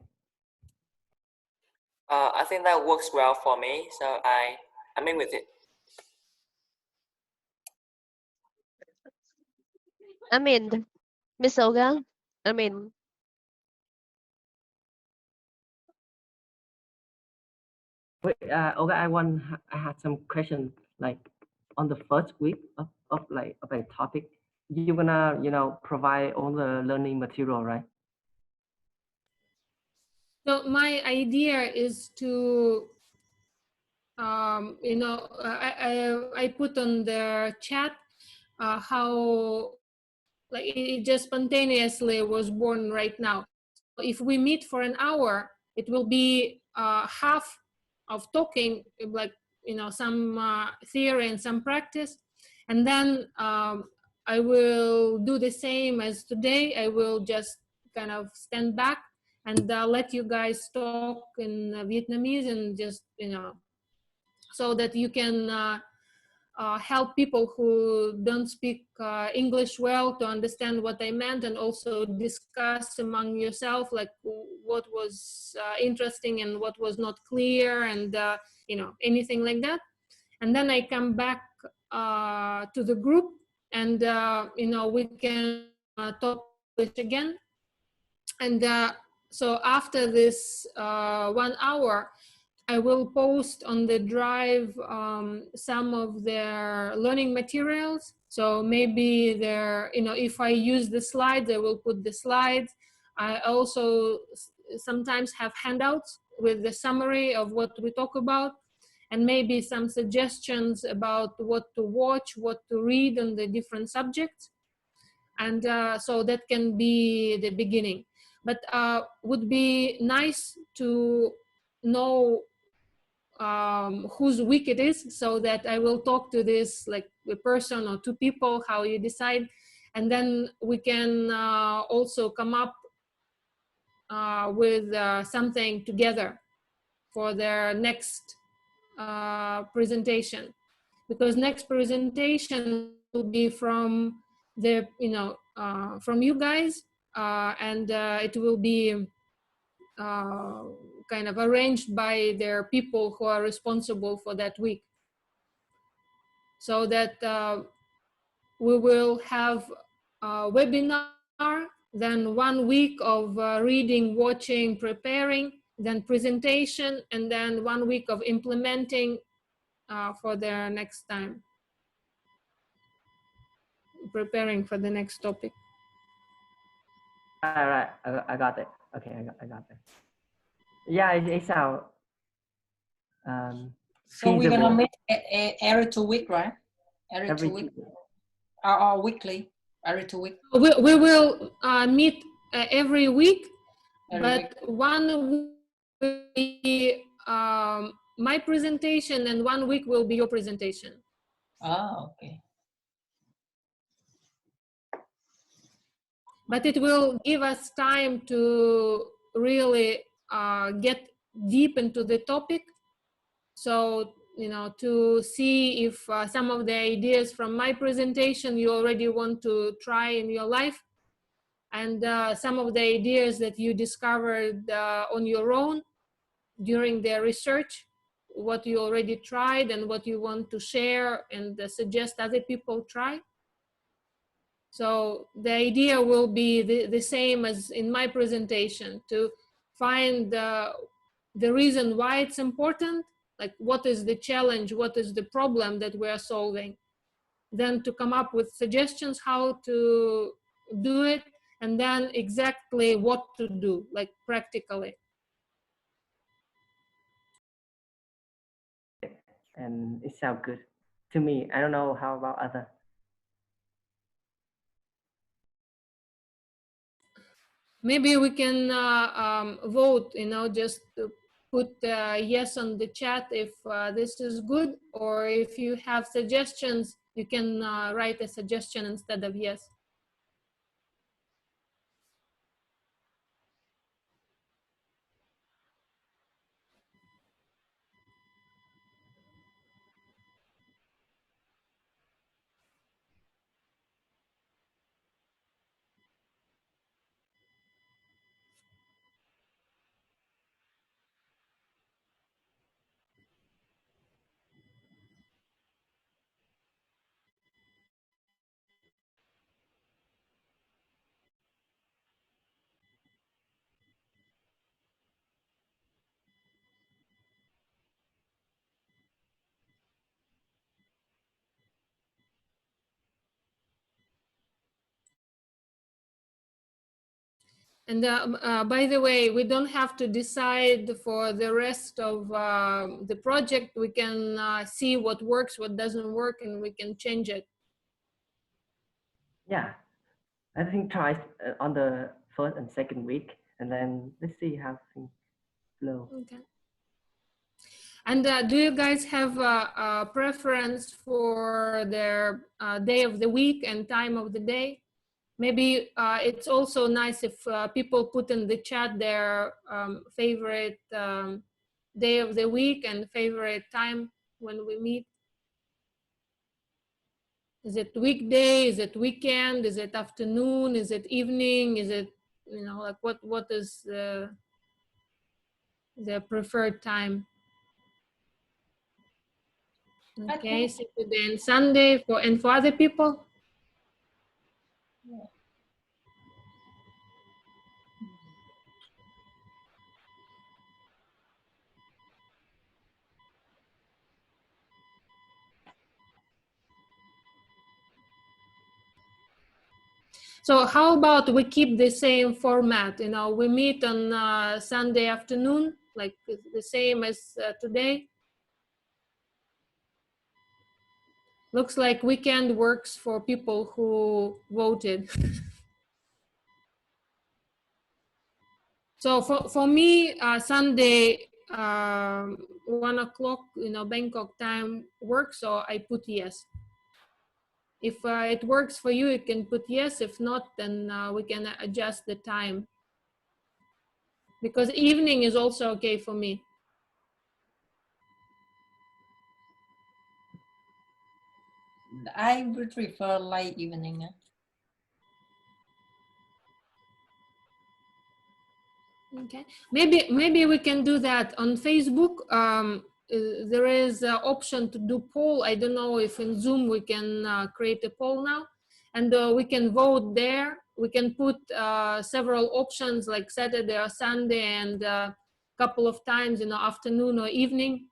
I think that works well for me, so I'm in with it. I mean, Miss Olga, I mean, Wait, Olga, I had some questions like on the first week of a topic. You're gonna, provide all the learning material, right? So my idea is to, I put on the chat how like it just spontaneously was born right now. If we meet for an hour, it will be half of talking, like, some theory and some practice. And then I will do the same as today. I will just kind of stand back and let you guys talk in Vietnamese, and just, so that you can help people who don't speak English well to understand what I meant, and also discuss among yourself like what was interesting and what was not clear, and anything like that. And then I come back to the group, and we can talk again. And so after this 1 hour, I will post on the drive some of their learning materials. So maybe if I use the slides, I will put the slides. I also sometimes have handouts with the summary of what we talk about, and maybe some suggestions about what to watch, what to read on the different subjects. And so that can be the beginning. But would be nice to know whose week it is, so that I will talk to this like a person or 2 people, how you decide, and then we can also come up with something together for their next presentation, because next presentation will be from the from you guys, and it will be kind of arranged by their people who are responsible for that week, so that we will have a webinar, then 1 week of reading, watching, preparing, then presentation, and then 1 week of implementing for the next time, preparing for the next topic. All right, I got it. Okay, I got it. Yeah, it sounds So we're gonna feasible. meet every 2 weeks, right? Every 2 weeks, or weekly, every 2 weeks. We will meet every week, Every but week. 1 week will be my presentation, and 1 week will be your presentation. Oh, okay. But it will give us time to really get deep into the topic. So, to see if some of the ideas from my presentation you already want to try in your life, and some of the ideas that you discovered on your own during the research, what you already tried and what you want to share and suggest other people try. So the idea will be the same as in my presentation, to find the reason why it's important, like what is the challenge, what is the problem that we are solving, then to come up with suggestions how to do it, and then exactly what to do, like practically. and it sounds good to me. I don't know how about other. Maybe we can vote, you know, just to put yes on the chat if this is good, or if you have suggestions, you can write a suggestion instead of yes. And by the way, we don't have to decide for the rest of the project. We can see what works, what doesn't work, and we can change it. Yeah, I think try on the first and second week, and then let's see how things flow. Okay. And do you guys have a preference for their day of the week and time of the day? Maybe it's also nice if people put in the chat their favorite day of the week and favorite time when we meet. Is it weekday? Is it weekend? Is it afternoon? Is it evening? Is it, you know, like what is the preferred time? Okay, Saturday and Sunday for other people. So how about we keep the same format? You know, we meet on Sunday afternoon, like the same as today. Looks like weekend works for people who voted. So for me, Sunday, 1 o'clock, you know, Bangkok time works, so I put yes. If it works for you, you can put yes. If not, then we can adjust the time. Because evening is also okay for me. I would prefer late evening. Okay, maybe we can do that on Facebook. There is an option to do poll. I don't know if in Zoom we can create a poll now, and we can vote there. We can put several options like Saturday or Sunday, and a couple of times, you know, afternoon or evening,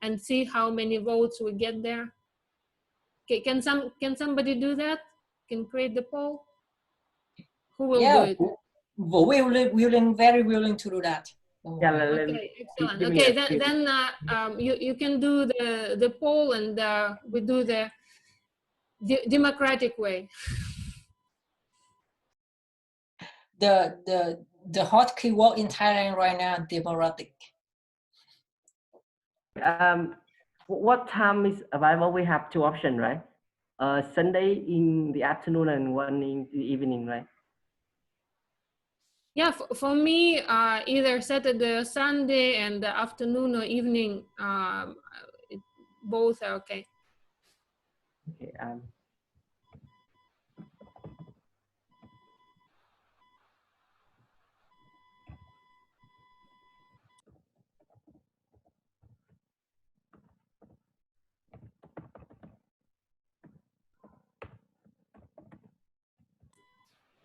and see how many votes we get there. Okay, can somebody do that? Can create the poll? Who will do it? Willing, very willing to do that. Yeah, okay, excellent. Okay, then you can do the poll, and we do the democratic way. The hot keyword in Thailand right now, democratic. What time is available? We have two options, right? Sunday in the afternoon and one in the evening, right? Yeah, for me, either Saturday or Sunday, and the afternoon or evening, both are okay. Okay.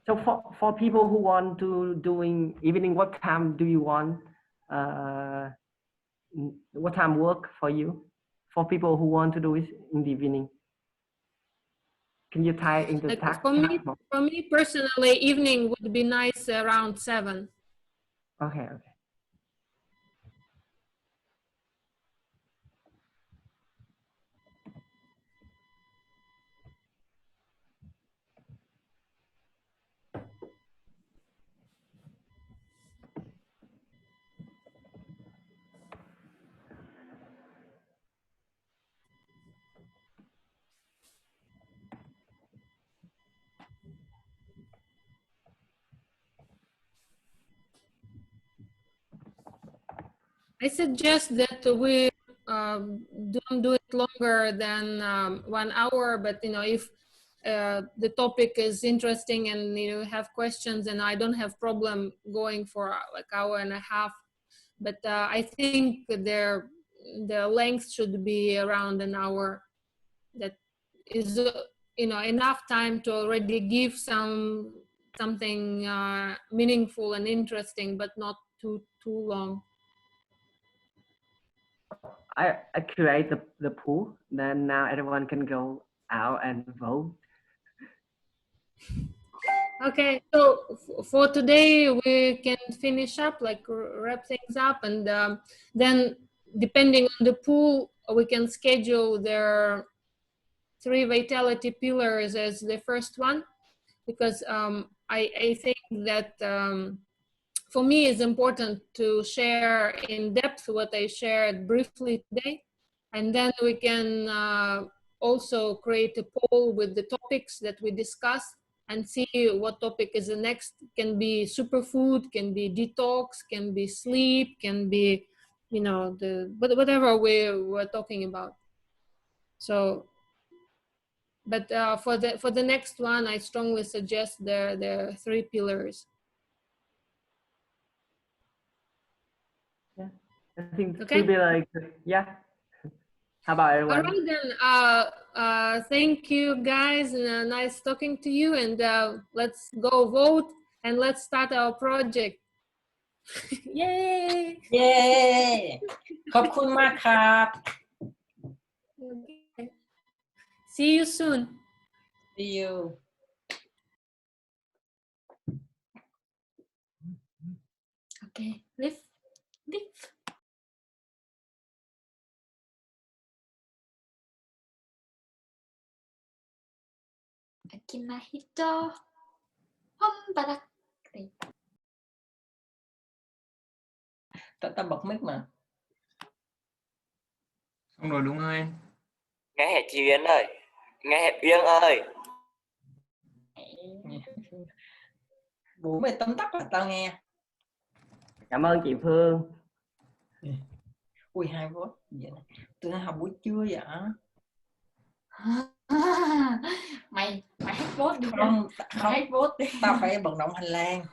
So for people who want to doing evening, what time do you want? What time work for you? For people who want to do it in the evening, can you tie into like task? For me personally, evening would be nice around 7. Okay. Okay. I suggest that we don't do it longer than 1 hour, but if the topic is interesting and you have questions, and I don't have problem going for like 1.5 hours, but I think the length should be around 1 hour. That is enough time to already give something meaningful and interesting, but not too long. I create the pool, then now everyone can go out and vote. Okay, so for today we can finish up, like wrap things up, and then depending on the pool, we can schedule their 3 vitality pillars as the first one, because I think that for me it's important to share in depth what I shared briefly today, and then we can also create a poll with the topics that we discussed and see what topic is the next. Can be superfood, can be detox, can be sleep, can be whatever we're talking about. So but for the next one, I strongly suggest the 3 pillars. Yeah, I think Okay. should be like, yeah. How about everyone? All right then. Thank you guys, and nice talking to you. And let's go vote and let's start our project. Yay! Yay! ขอบคุณมากครับ Okay. See you soon. See you. Okay, leave. Akinahito. Hombarak. Ta bật mic mà. Xong rồi đúng ơi. Nghe hẹp chị Uyên ơi. Nghe hẹp Uyên ơi. Buổi mày tóm tắt là tao nghe. Cảm ơn chị Phương. Ui 2 vote. Tụi nó học buổi trưa vậy? Mày hết vote đi. Không, mày hết vote đi. Tao phải vận động hành lang.